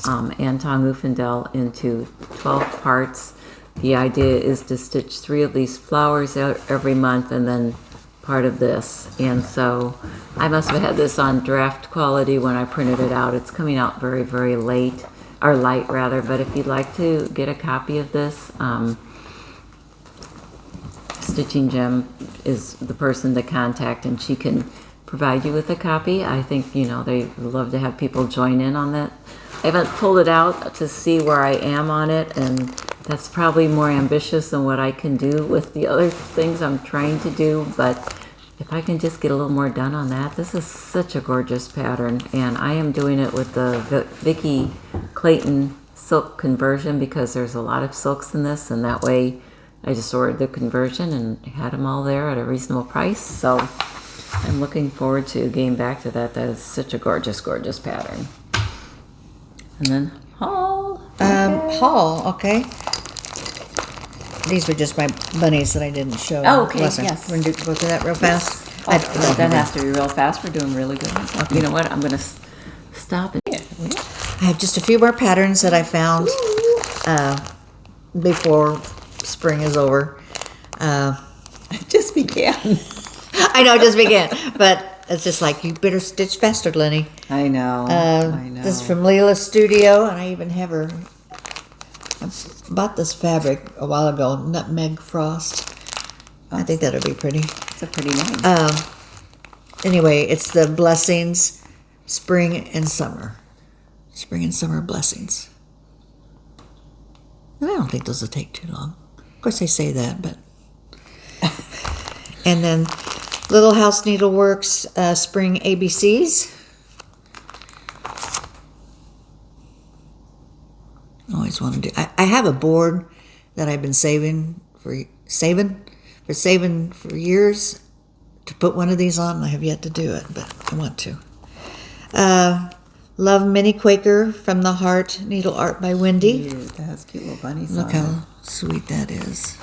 Anton Ufendel into 12 parts. The idea is to stitch 3 of these flowers out every month and then part of this. And so I must have had this on draft quality when I printed it out. It's coming out very, very light, rather. But if you'd like to get a copy of this, Stitching Gem is the person to contact, and she can provide you with a copy. I think, they love to have people join in on that. I haven't pulled it out to see where I am on it, and that's probably more ambitious than what I can do with the other things I'm trying to do, but if I can just get a little more done on that. This is such a gorgeous pattern, and I am doing it with the Vicki Clayton silk conversion because there's a lot of silks in this, and that way I just ordered the conversion and had them all there at a reasonable price. So I'm looking forward to getting back to that. That is such a gorgeous, gorgeous pattern. And then haul. Haul, okay. These were just my bunnies that I didn't show. Oh, okay, Listen, yes. We're going to go through that real fast. Oh, that has to be real fast. We're doing really good. Okay. You know what? I'm going to stop it. I have just a few more patterns that I found before spring is over. It just began. I know, it just began. But it's just like, you better stitch faster, Lenny. I know. I know. This is from Leela's studio, and I even have her. I bought this fabric a while ago, Nutmeg Frost. I think that'll be pretty. It's a pretty name. Anyway, it's the Blessings Spring and Summer. Spring and Summer Blessings. And I don't think those will take too long. Of course, they say that, but. And then Little House Needleworks Spring ABCs. Always want to do. I have a board that I've been saving for years to put one of these on. I have yet to do it, but I want to. Love Mini Quaker from the Heart Needle Art by Wendy. Cute. That has cute little bunnies Look on how it. sweet that is.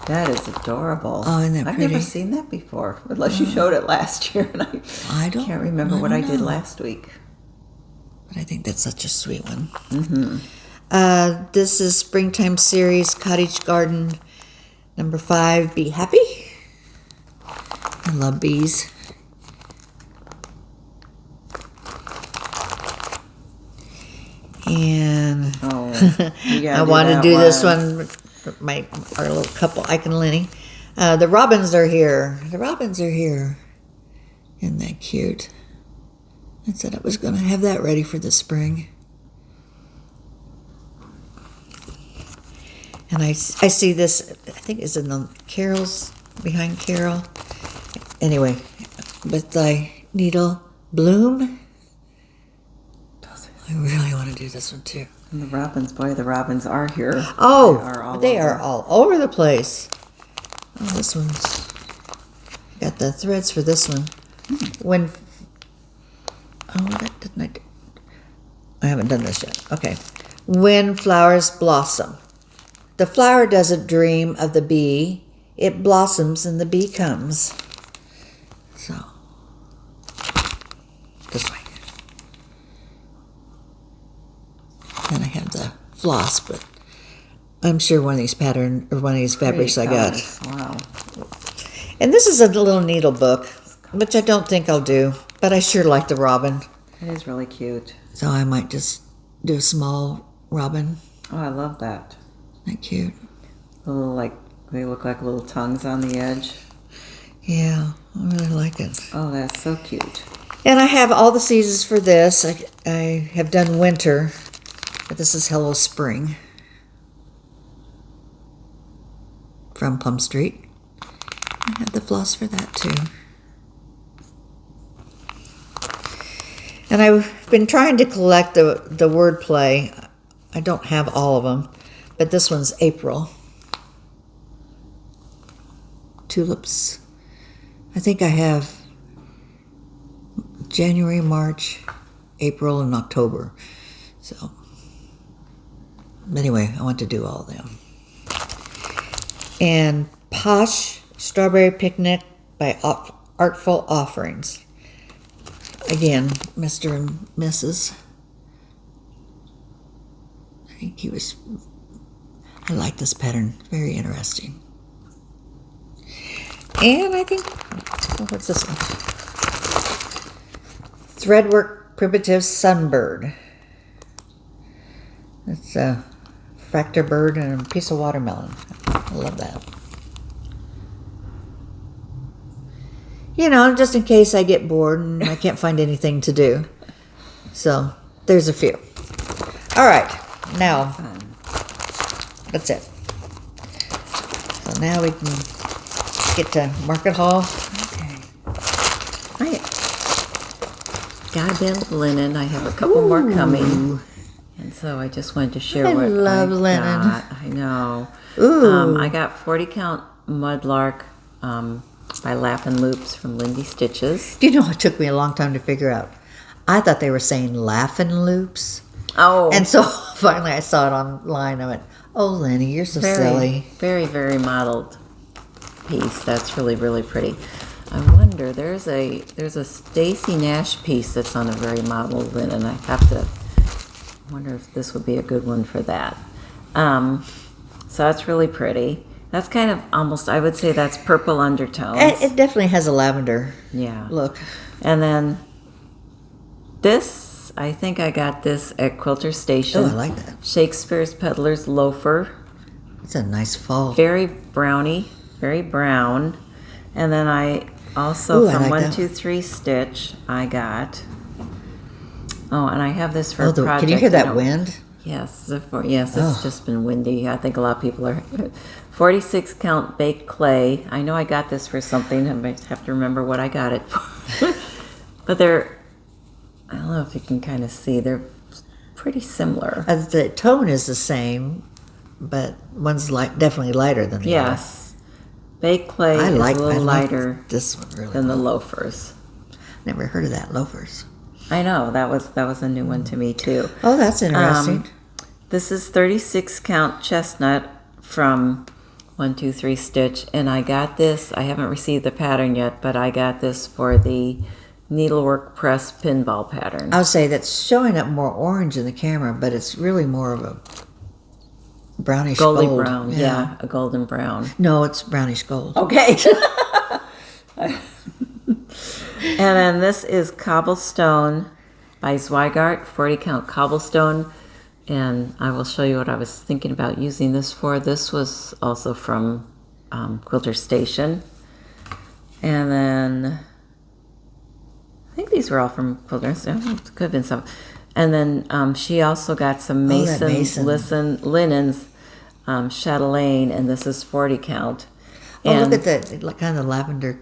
That is adorable. Oh, isn't that I've pretty? never seen that before, unless you showed it last year, and I don't can't remember what I did know. last week. But I think that's such a sweet one. Mm-hmm. This is Springtime Series Cottage Garden number 5, Be Happy. I love bees. And I want to do this one with our little couple, Ike and Lenny. The robins are here. The robins are here. Isn't that cute? I said I was going to have that ready for the spring. And I see this, I think it's in the Carol's, behind Carol. Anyway, with the needle bloom. I really want to do this one too. And the robins, boy, the robins are here. Oh, they are all over the place. Oh, this one's got the threads for this one. I haven't done this yet. Okay. When flowers blossom. The flower doesn't dream of the bee. It blossoms and the bee comes. So, this way. And I have the floss, but I'm sure one of these fabrics I got. Wow. And this is a little needle book, which I don't think I'll do, but I sure like the robin. It is really cute. So I might just do a small robin. Oh, I love that. Isn't that cute? They look like little tongues on the edge. Yeah, I really like it. Oh, that's so cute. And I have all the seasons for this. I have done winter, but this is Hello Spring from Plum Street. I have the floss for that too. And I've been trying to collect the word play. I don't have all of them, but this one's April. Tulips. I think I have January, March, April, and October. So, anyway, I want to do all of them. And Posh Strawberry Picnic by Artful Offerings. Again, Mr. and Mrs. I like this pattern. Very interesting. And I think, what's this one? Threadwork Primitive Sunbird. It's a fractal bird and a piece of watermelon. I love that. You know, just in case I get bored and I can't find anything to do. So, there's a few. All right, now, that's it. So now we can get to Market Hall. Okay. got a bit of linen. I have a couple more coming. And so I just wanted to share I what love I linen. got. I know. Ooh. I got 40 count Mudlark by Laugh-In Loops from Lindy Stitches. You know, it took me a long time to figure out. I thought they were saying Laugh-In Loops. Oh. And so finally I saw it online. I went, oh, Lenny, you're so silly. Very, very modeled piece. That's really, really pretty. I wonder, there's a Stacy Nash piece that's on a very modeled linen. I have to wonder if this would be a good one for that. So that's really pretty. That's kind of almost, I would say that's purple undertones. It definitely has a lavender look. And then this, I think I got this at Quilter Station. Oh, I like that. Shakespeare's Peddler's Loafer. It's a nice fall. Very browny, very brown. And then I also, from 123 Stitch, I got, and I have this for a project. Can you hear that wind? Yes, it's just been windy. I think a lot of people are. 46 count baked clay. I know I got this for something. I might have to remember what I got it for. But I don't know if you can kind of see, they're pretty similar. The tone is the same, but one's definitely lighter than the other. Yes. Baked clay is a little lighter this one really than the loafers. Never heard of that, loafers. I know, that was a new one to me too. Oh, that's interesting. This is 36 count chestnut from 123 Stitch, and I got this, I haven't received the pattern yet, but I got this for the needlework press pinball pattern. I would say that's showing up more orange in the camera, but it's really more of a brownish Goldy gold. brown, yeah, a golden brown. No, it's brownish gold. Okay. And then this is Cobblestone by Zweigart, 40 count Cobblestone. And I will show you what I was thinking about using this for. This was also from Quilter Station. And then, I think these were all from Quilter Station. It could have been some. And then she also got some Mason. Linens, Chatelaine, and this is 40 count. Oh, look at that kind of lavender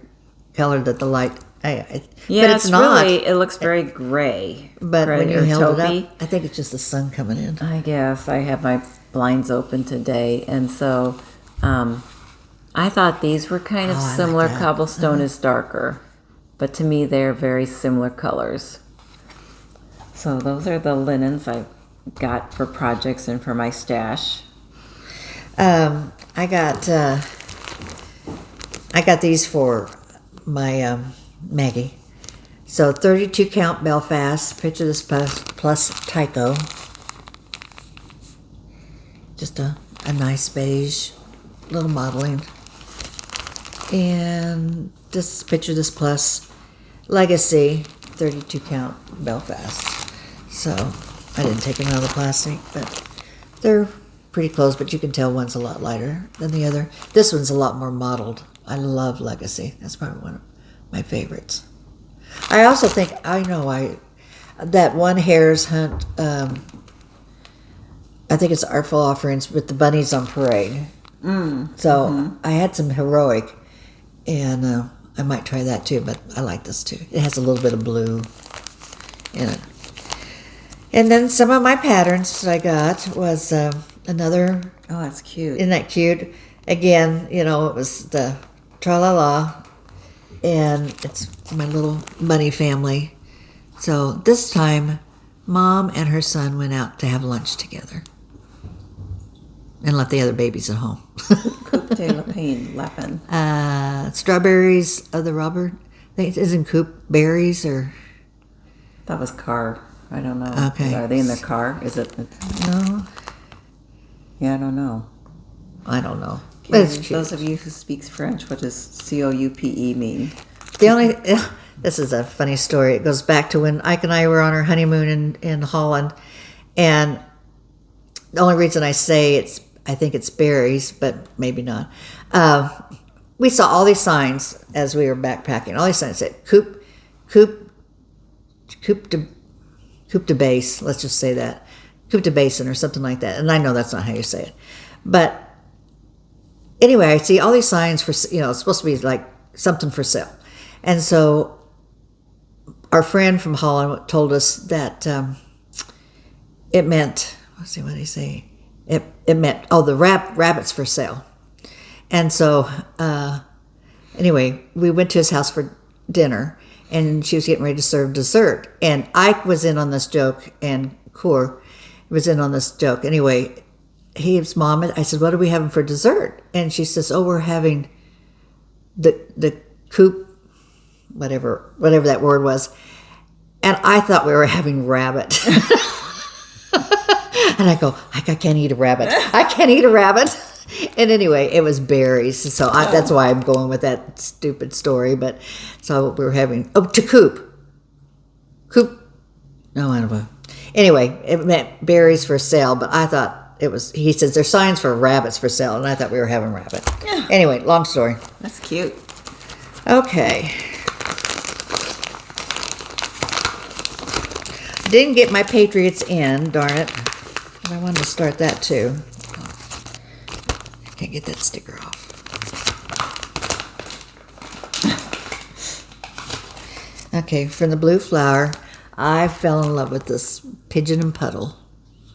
color that the light. Yeah, but it's not. Really, it looks very gray. But gray when you or held taupey. it up, I think it's just the sun coming in. I guess I have my blinds open today, and so I thought these were kind of similar. Like Cobblestone is darker, but to me they're very similar colors. So those are the linens I got for projects and for my stash. I got these for my Maggie. So 32 count Belfast, picture this plus Tycho. Just a nice beige, little modeling. And this picture this plus Legacy, 32 count Belfast. So I didn't take them out of the plastic, but they're pretty close, but you can tell one's a lot lighter than the other. This one's a lot more modeled. I love Legacy. That's probably one of my favorites. I also think, that one Hare's Hunt, I think it's Artful Offerings with the bunnies on parade. So I had some heroic, and I might try that too, but I like this too. It has a little bit of blue in it. And then some of my patterns that I got was another. Oh, that's cute. Isn't that cute? Again, it was the Tra-La-La, and it's my little bunny family. So this time, Mom and her son went out to have lunch together and left the other babies at home. Coupe de Lapin. Strawberries of the Robert. I think it isn't Coupe berries or. That was car. I don't know. Okay. Are they in the car? Is it? No. Yeah, I don't know. I don't know. Okay, It's cute. those of you who speaks French, what does COUPE mean? This is a funny story. It goes back to when Ike and I were on our honeymoon in Holland, and the only reason I say I think it's berries, but maybe not. We saw all these signs as we were backpacking. All these signs said coupe de base. Let's just say that coupe de basin or something like that. And I know that's not how you say it, but anyway, I see all these signs for it's supposed to be like something for sale. And so our friend from Holland told us that it meant, let's see what did he say? It meant, the rabbits for sale. And so, anyway, we went to his house for dinner, and she was getting ready to serve dessert. And Ike was in on this joke, and Coor was in on this joke. Anyway, his mom, I said, what are we having for dessert? And she says, we're having the coop, whatever that word was. And I thought we were having rabbit. And I go, I can't eat a rabbit. I can't eat a rabbit. And anyway, it was berries. So that's why I'm going with that stupid story. But so we were having, to coop. Coop. No, I don't know. Anyway, it meant berries for sale. But I thought it was, he says, there's signs for rabbits for sale. And I thought we were having rabbit. Yeah. Anyway, long story. That's cute. Okay. Didn't get my Patriots in, darn it. But I wanted to start that too. I can't get that sticker off. Okay, from the blue flower, I fell in love with this pigeon and puddle.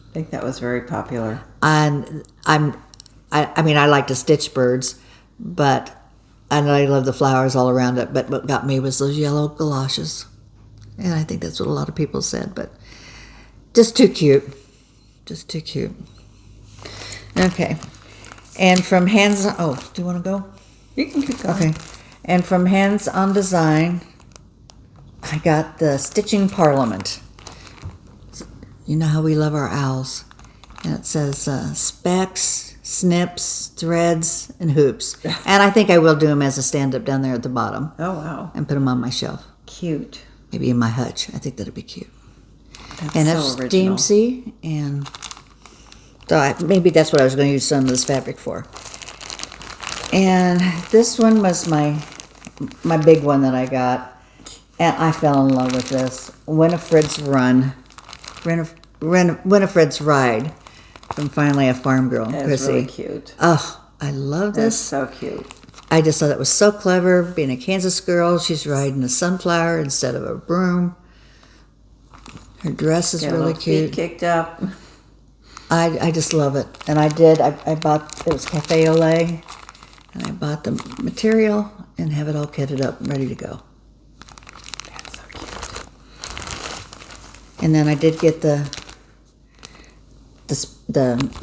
I think that was very popular. And I mean, I like to stitch birds, but and I love the flowers all around it. But what got me was those yellow galoshes. And I think that's what a lot of people said, but just too cute. Just too cute. Okay. And from Hands On... Oh, do you want to go? You can keep going. Okay. And from Hands On Design, I got the Stitching Parliament. You know how we love our owls. And it says specks, snips, threads, and hoops. And I think I will do them as a stand-up down there at the bottom. Oh, wow. And put them on my shelf. Cute. Maybe in my hutch. I think that'd be cute. That's And so it's original. DMC, and so maybe that's what I was going to use some of this fabric for. And this one was my big one that I got, and I fell in love with this. Winifred's Ride from Finally a Farm Girl, That's Chrissy. really cute. Oh, I love That's this. so cute. I just thought it was so clever. Being a Kansas girl, she's riding a sunflower instead of a broom. Her dress is really cute. Feet kicked up. I just love it. And I bought, it was Cafe Olay, and I bought the material and have it all kitted up and ready to go. That's so cute. And then I did get the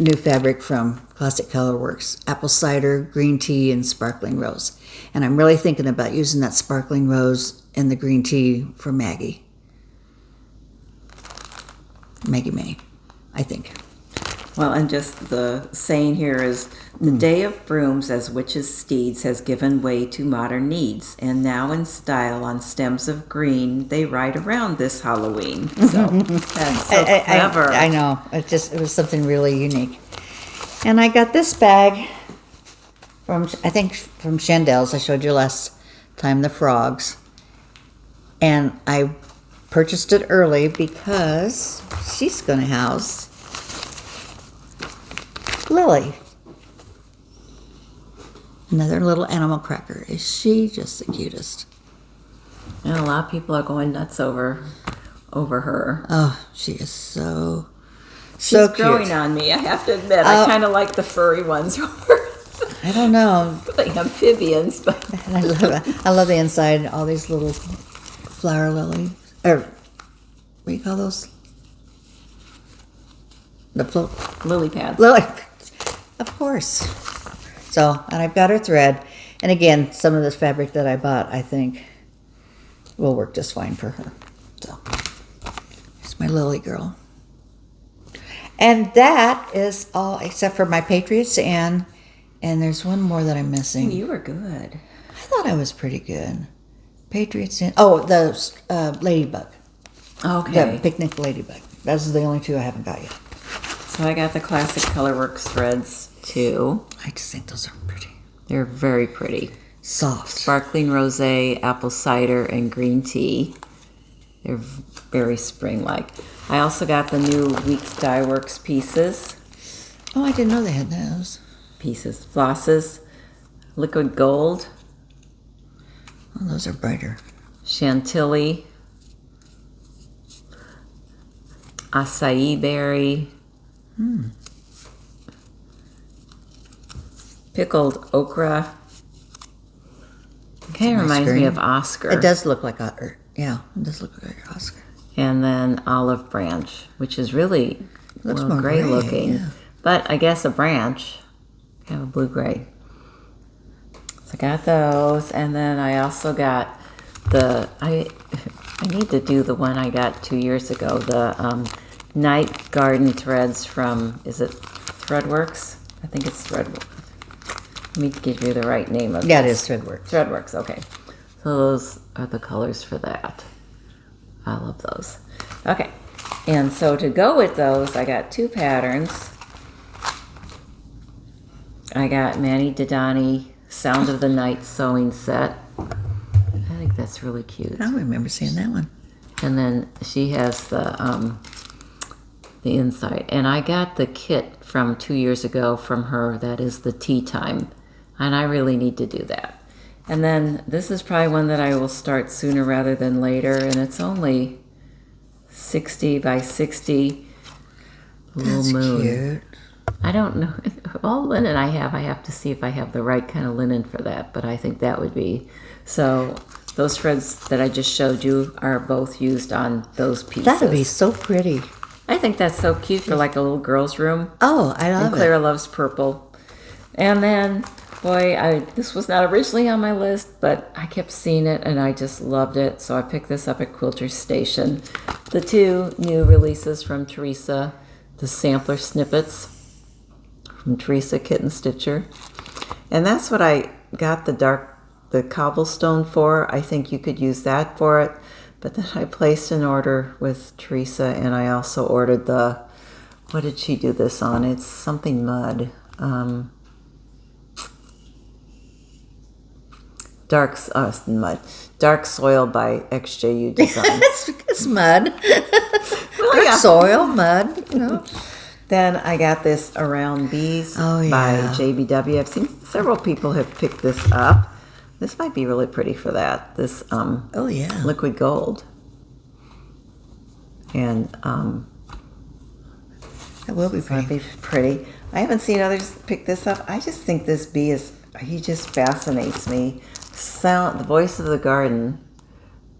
new fabric from Classic Colorworks, apple cider, green tea, and sparkling rose. And I'm really thinking about using that sparkling rose and the green tea for Maggie May, I think. Well, and just the saying here is, the day of brooms as witches' steeds has given way to modern needs, and now in style on stems of green they ride around this Halloween. So that's so clever. I know. It was something really unique. And I got this bag from Chandel's. I showed you last time, the frogs. And I purchased it early because she's going to house Lily. Another little animal cracker. Is she just the cutest? And a lot of people are going nuts over her. Oh, she is so She's cute. growing on me, I have to admit. I kind of like the furry ones. I don't know. Like amphibians, but And I love the inside. All these little flower lilies. Or what do you call those? The lily pads. lily. Of course. So, and I've got her thread. And again, some of this fabric that I bought, I think, will work just fine for her. So, it's my lily girl. And that is all except for my Patriots and there's one more that I'm missing. You were good. I thought I was pretty good. Patriots and the ladybug. Okay. The picnic ladybug. Those are the only two I haven't got yet. So I got the Classic Colorworks threads too. I just think those are pretty. They're very pretty. Soft. Sparkling rosé, apple cider, and green tea. They're very spring-like. I also got the new Weeks Dye Works pieces. Oh, I didn't know they had those. Flosses, liquid gold, Oh, those are brighter. chantilly, acai berry, pickled okra. Kind of reminds me of Oscar. It does look like Oscar. Yeah, it does look like Oscar. And then olive branch, which is really Looks more gray gray, looking. yeah. But I guess a branch, kind of blue-gray. So I got those, and then I also got I need to do the one I got 2 years ago, the night garden threads from, is it Threadworks? I think it's Threadworks. Let me give you the right name of it. Yeah, it is Threadworks. Threadworks, okay. So those are the colors for that. I love those. Okay, and so to go with those, I got 2 patterns. I got Manny Didani Sound of the Night sewing set. I think that's really cute. I remember seeing that one. And then she has the inside. And I got the kit from 2 years ago from her. That is the tea time. And I really need to do that. And then this is probably one that I will start sooner rather than later. And it's only 60 by 60. That's Little moon. cute. I don't know. All linen I have to see if I have the right kind of linen for that. But I think that would be. So those threads that I just showed you are both used on those pieces. That would be so pretty. I think that's so cute for like a little girl's room. Oh, I And love Clara it. loves purple. And then, boy, this was not originally on my list, but I kept seeing it and I just loved it. So I picked this up at Quilter Station. The 2 new releases from Teresa, the sampler snippets from Teresa Kitten Stitcher. And that's what I got the cobblestone for. I think you could use that for it. But then I placed an order with Teresa, and I also ordered what did she do this on? It's something mud. Dark Soil by XJU Design. it's mud. yeah. Soil, mud. You know. Then I got this Around Bees Oh, yeah. by JBW. I've seen several people have picked this up. This might be really pretty for that. This Oh, yeah. liquid gold. And That will be might pretty. be pretty. I haven't seen others pick this up. I just think this bee he just fascinates me. The Voice of the Garden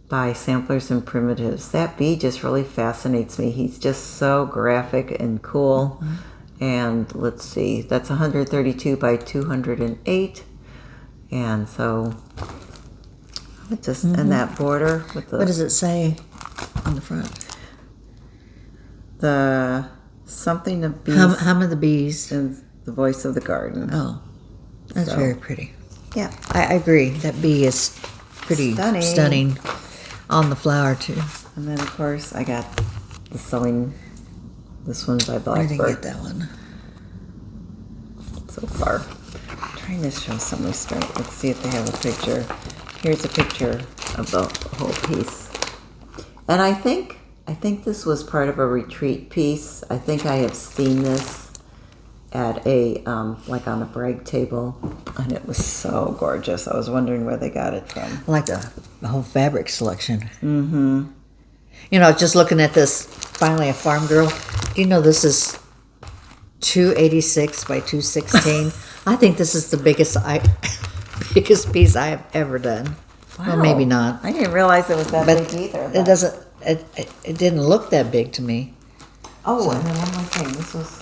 by Samplers and Primitives. That bee just really fascinates me. He's just so graphic and cool. Mm-hmm. And let's see, that's 132 by 208. And so, it just, and that border with What does it say on the front? the something of bees Hum of the bees. and the Voice of the Garden. Oh, that's So. very pretty. Yeah. I agree. That bee is pretty Stunning. stunning on the flower, too. And then, of course, I got the sewing. This one's by I didn't Blackbird get that one. so far. I'm trying to show some restraint. Let's see if they have a picture. Here's a picture of the whole piece. And I think this was part of a retreat piece. I think I have seen this at a, like on a brag table, and it was so gorgeous. I was wondering where they got it from. I like the whole fabric selection. Mm-hmm. You know, I was just looking at this, finally a farm girl. Do you know this is 286 by 216? I think this is the biggest piece I have ever done. Well, maybe not. I didn't realize it was that But big either. it doesn't. It didn't look that big to me. Oh, and then one more thing. This was,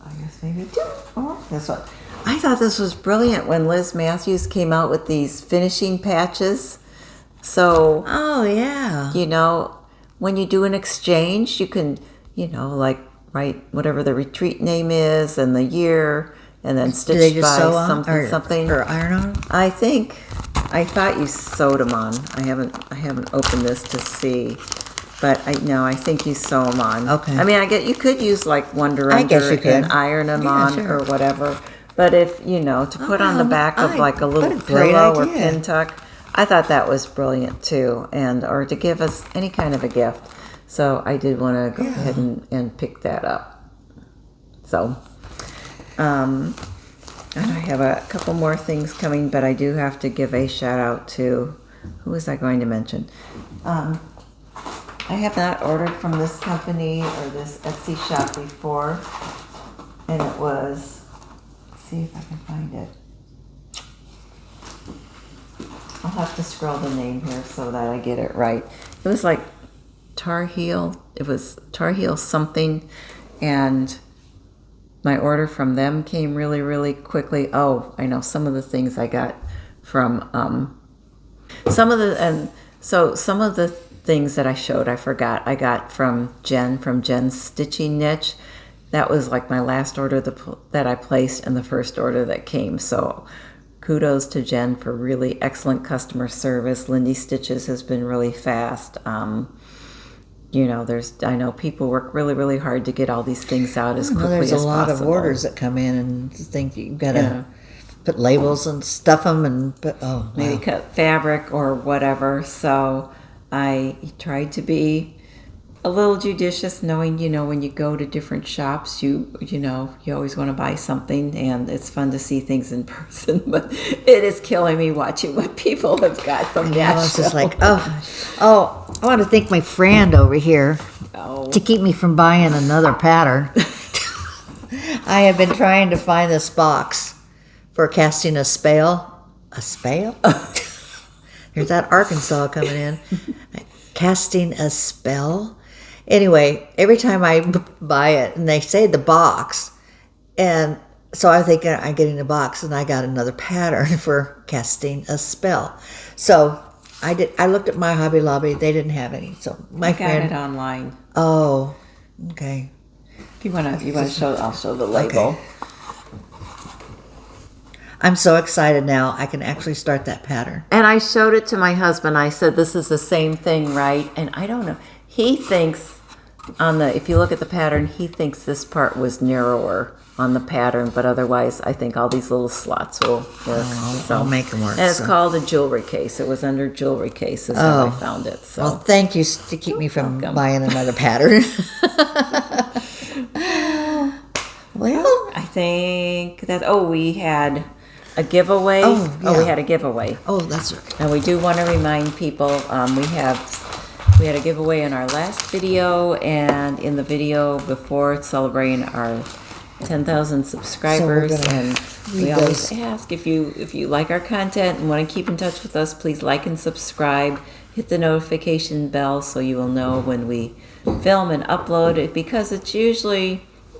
I guess maybe 2. Oh, this one. I thought this was brilliant when Liz Matthews came out with these finishing patches. So, Oh yeah. you know, when you do an exchange, you can, you know, like write whatever the retreat name is and the year, and then Do stitch they just by sew on something, or, something. or iron on? I thought you sewed them on. I haven't opened this to see, but I think you sew them on. Okay. I mean, you could use like Wonder I Under guess you and could. iron them Yeah, on sure. or whatever. But if to put on the back of like a little what a great pillow or idea. pin tuck, I thought that was brilliant too, or to give us any kind of a gift. So I did want to go ahead and pick that up. So, and I have a couple more things coming, but I do have to give a shout out to, who was I going to mention? I have not ordered from this company or this Etsy shop before, and it was, let's see if I can find it. I'll have to scroll the name here so that I get it right. It was like Tar Heel. It was Tar Heel something, and my order from them came really, really quickly. Oh, I know some of the things I got from some of the things that I showed, I forgot. I got from Jen's Stitching Niche. That was like my last order that I placed and the first order that came. So kudos to Jen for really excellent customer service. Lindy Stitches has been really fast. You know, I know people work really, really hard to get all these things out as quickly as possible. There's a lot of orders that come in and think you've got to put labels and stuff them and maybe cut fabric or whatever. So I tried to be a little judicious, knowing, you know, when you go to different shops, you always want to buy something, and it's fun to see things in person. But it is killing me watching what people have got from that. It's just like, I want to thank my friend over here to keep me from buying another pattern. I have been trying to find this box for casting a spale. A spale? There's that Arkansas coming in. Casting a spell. Anyway, every time I buy it, and they say the box, and so I think I'm getting a box, and I got another pattern for casting a spell. So I looked at my Hobby Lobby; they didn't have any. So my friend got it online. Oh, okay. If you want to show, I'll show the label. Okay. I'm so excited now. I can actually start that pattern. And I showed it to my husband. I said, "This is the same thing, right?" And I don't know. He thinks if you look at the pattern, he thinks this part was narrower on the pattern, but otherwise, I think all these little slots will work. I'll make them work. And it's called a jewelry case. It was under jewelry case is how I found it. So. Well, thank you to keep me from buying another pattern. Well, I think that. We had a giveaway. We had a giveaway. Oh, that's right. And we do want to remind people, we had a giveaway in our last video and in the video before celebrating our 10,000 subscribers. So and we always ask if you like our content and want to keep in touch with us, please like and subscribe. Hit the notification bell so you will know when we film and upload it, because it's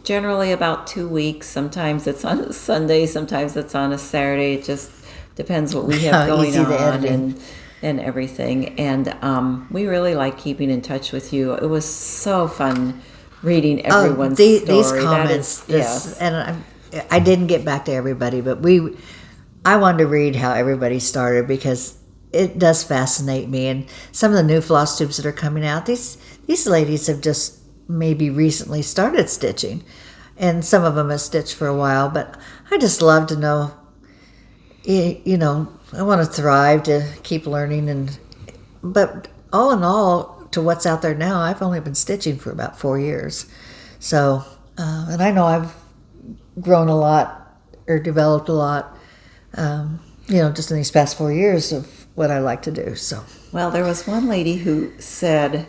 generally about 2 weeks. Sometimes it's on a Sunday, sometimes it's on a Saturday. It just depends what we have going on and everything. And we really like keeping in touch with you. It was so fun reading everyone's story. These comments, and I didn't get back to everybody, but I wanted to read how everybody started, because it does fascinate me. And some of the new floss tubes that are coming out, these ladies have just maybe recently started stitching, and some of them have stitched for a while. But I just love to know, you know, I want to thrive, to keep learning, but all in all, to what's out there now, I've only been stitching for about 4 years. So, and I know I've grown a lot or developed a lot, you know, just in these past 4 years of what I like to do. So, well, there was one lady who said,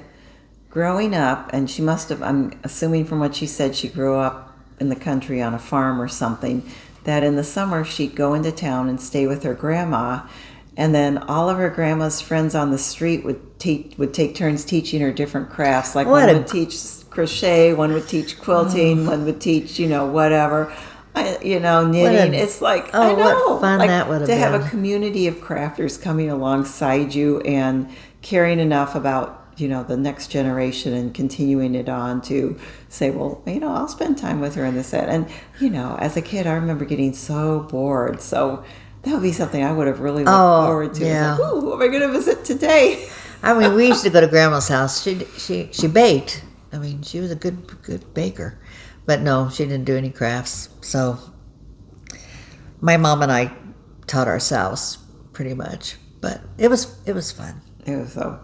growing up, and she must have, I'm assuming from what she said, she grew up in the country on a farm or something, that in the summer she'd go into town and stay with her grandma, and then all of her grandma's friends on the street would take turns teaching her different crafts. Like one would teach crochet, one would teach quilting, one would teach, you know, whatever. Knitting. It's like, I know, what fun that would have been. To have a community of crafters coming alongside you and caring enough about, you know, the next generation and continuing it on to say, well, you know, I'll spend time with her in this set. And, you know, as a kid, I remember getting so bored. So that would be something I would have really looked forward to. Yeah. Like, who am I going to visit today? I mean, we used to go to Grandma's house. She baked. I mean, she was a good baker. But no, she didn't do any crafts. So my mom and I taught ourselves pretty much. But it was fun. It was so.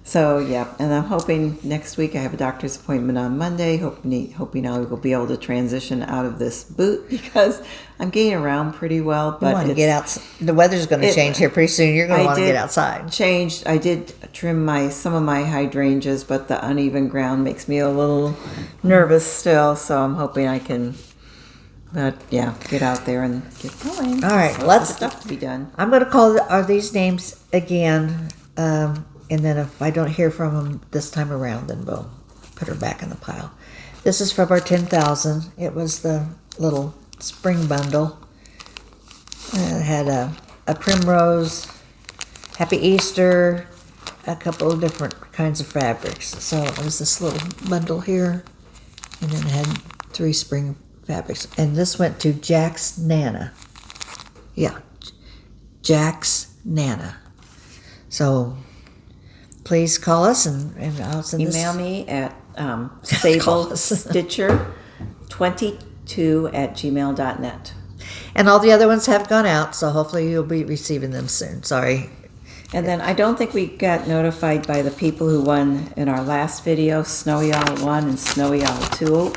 So yeah, and I'm hoping next week I have a doctor's appointment on Monday. Hoping I will be able to transition out of this boot because I'm getting around pretty well. You But want to get out. The weather's going to change here pretty soon. You're going to want to get outside. I did trim some of my hydrangeas, but the uneven ground makes me a little nervous still. So I'm hoping I can. But yeah, get out there and get going. All right, Lots of stuff to be done. I'm going to call these names again. And then if I don't hear from them this time around, then we'll put her back in the pile. This is from our 10,000. It was the little spring bundle. It had a primrose, Happy Easter, a couple of different kinds of fabrics. So it was this little bundle here, and then it had 3 spring fabrics. And this went to Jack's Nana. Yeah, Jack's Nana. So please call us and I'll send Email me at sablestitcher22@gmail.net. And all the other ones have gone out, so hopefully you'll be receiving them soon. Sorry. And then I don't think we got notified by the people who won in our last video, Snowy Owl 1 and Snowy Owl 2.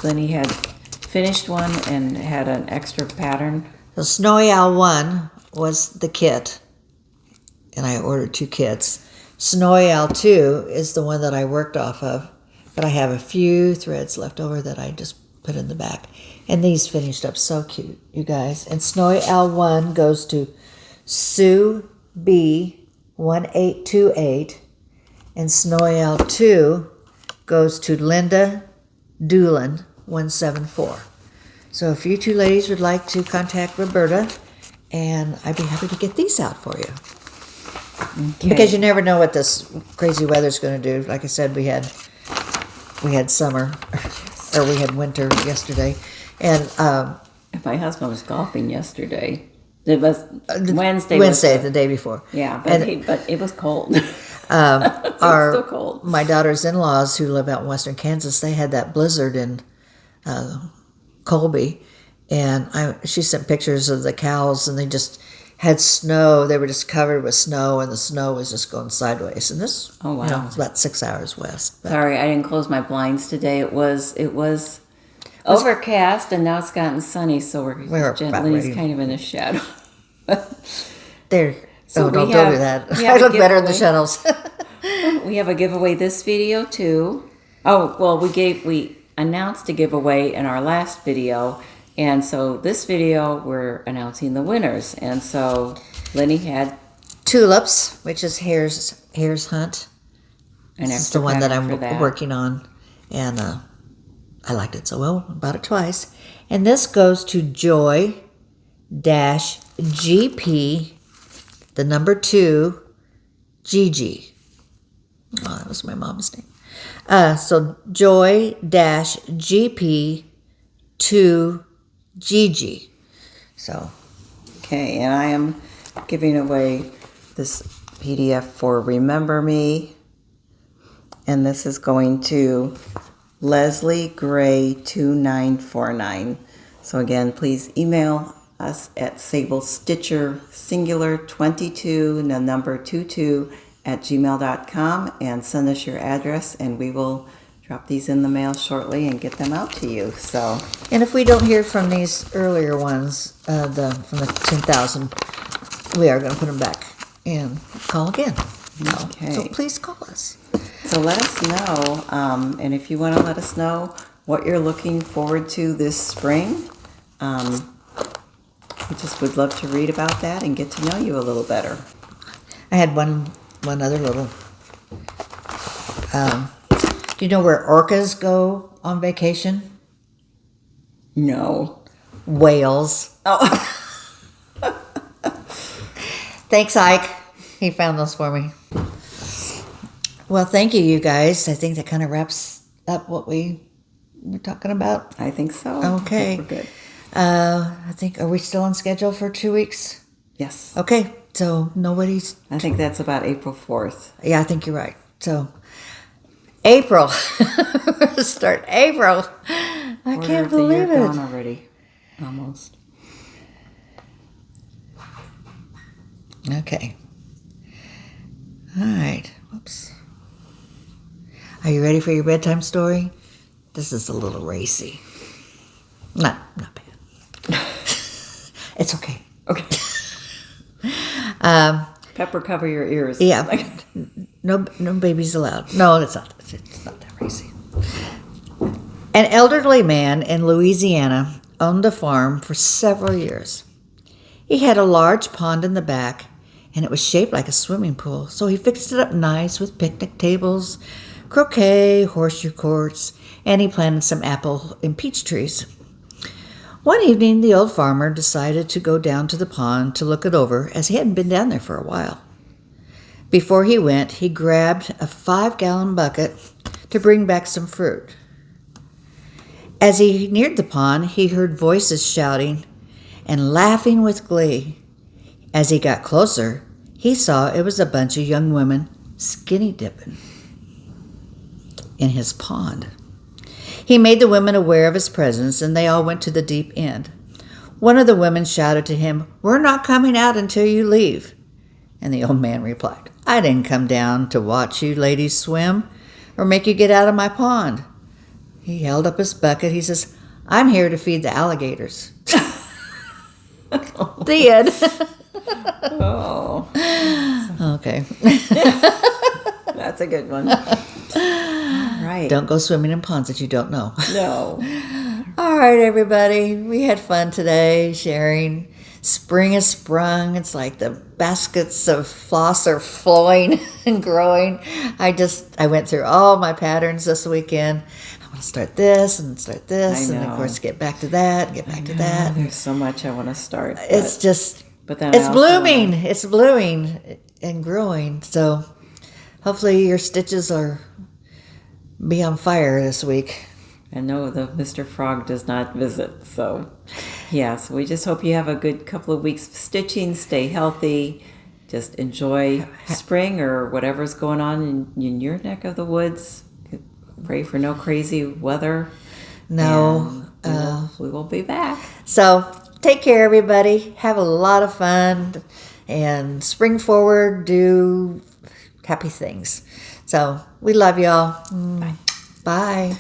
Lenny had finished one and had an extra pattern. So Snowy Owl 1 was the kit, and I ordered 2 kits. Snowy Owl 2 is the one that I worked off of, but I have a few threads left over that I just put in the back. And these finished up so cute, you guys. And Snowy Owl 1 goes to Sue B 1828, and Snowy Owl 2 goes to Linda Doolin 174. So if you 2 ladies would like to contact Roberta, and I'd be happy to get these out for you. Okay. Because you never know what this crazy weather's going to do. Like I said, we had summer, or we had winter yesterday, and my husband was golfing yesterday. It was Wednesday. The day before. Yeah, but it was cold. Still cold. My daughter's in-laws who live out in western Kansas, they had that blizzard in Colby, and she sent pictures of the cows, and they just had snow. They were just covered with snow, and the snow was just going sideways. And this, oh wow, it's about 6 hours west. But sorry, I didn't close my blinds today. It was overcast, and now it's gotten sunny, so we're gently kind of in the shadow. There. So don't do that. I look better in the shadows. We have a giveaway this video too. Oh well, we announced a giveaway in our last video, and so this video we're announcing the winners. And so Lenny had tulips, which is Hare's Hunt. This is the one that I'm working on, and I liked it so well. Bought it twice, and this goes to Joy-GP. The number 2, Gigi. Oh, that was my mom's name. So Joy-GP 2 Gigi. So. Okay, and I am giving away this PDF for Remember Me. And this is going to Leslie Gray 2949. So again, please email us at SABLE Stitcher singular 22 and the number 22@gmail.com and send us your address, and we will drop these in the mail shortly and get them out to you. So, and if we don't hear from these earlier ones, from the 10,000, we are going to put them back and call again. Okay. So please call us. So let us know, and if you want to let us know what you're looking forward to this spring. We just would love to read about that and get to know you a little better. I had one other little. Do you know where orcas go on vacation? No. Wales. Oh. Thanks, Ike. He found those for me. Well, thank you, you guys. I think that kind of wraps up what we were talking about. I think so. Okay. I think we're good. I think, are we still on schedule for 2 weeks? Yes. Okay, so nobody's... I think that's about April 4th. Yeah, I think you're right. So, April. Start April. I can't believe it. Gone already. Almost. Okay. All right. Whoops. Are you ready for your bedtime story? This is a little racy. Not bad. It's okay. Okay. Pepper, cover your ears. Yeah. No babies allowed. No, it's not that racy. An elderly man in Louisiana owned a farm for several years. He had a large pond in the back, and it was shaped like a swimming pool, so he fixed it up nice with picnic tables, croquet, horseshoe courts, and he planted some apple and peach trees. One evening, the old farmer decided to go down to the pond to look it over, as he hadn't been down there for a while. Before he went, he grabbed a 5-gallon bucket to bring back some fruit. As he neared the pond, he heard voices shouting and laughing with glee. As he got closer, he saw it was a bunch of young women skinny dipping in his pond. He made the women aware of his presence, and they all went to the deep end. One of the women shouted to him, "We're not coming out until you leave." And the old man replied, "I didn't come down to watch you ladies swim or make you get out of my pond." He held up his bucket. He says, "I'm here to feed the alligators." The end. Oh. Okay. That's a good one. Right. Don't go swimming in ponds that you don't know. No. All right, everybody. We had fun today sharing. Spring has sprung. It's like the baskets of floss are flowing and growing. I went through all my patterns this weekend. I want to start this and start this, and of course get back to that, get back to that. There's so much I want to start. It's just, but then it's blooming. It's blooming and growing. So hopefully your stitches are be on fire this week. And no, the Mr. Frog does not visit. So, yes, we just hope you have a good couple of weeks of stitching. Stay healthy. Just enjoy spring or whatever's going on in your neck of the woods. Pray for no crazy weather. No. We will be back. So, take care, everybody. Have a lot of fun. And spring forward, do happy things. So, we love y'all. Bye. Bye.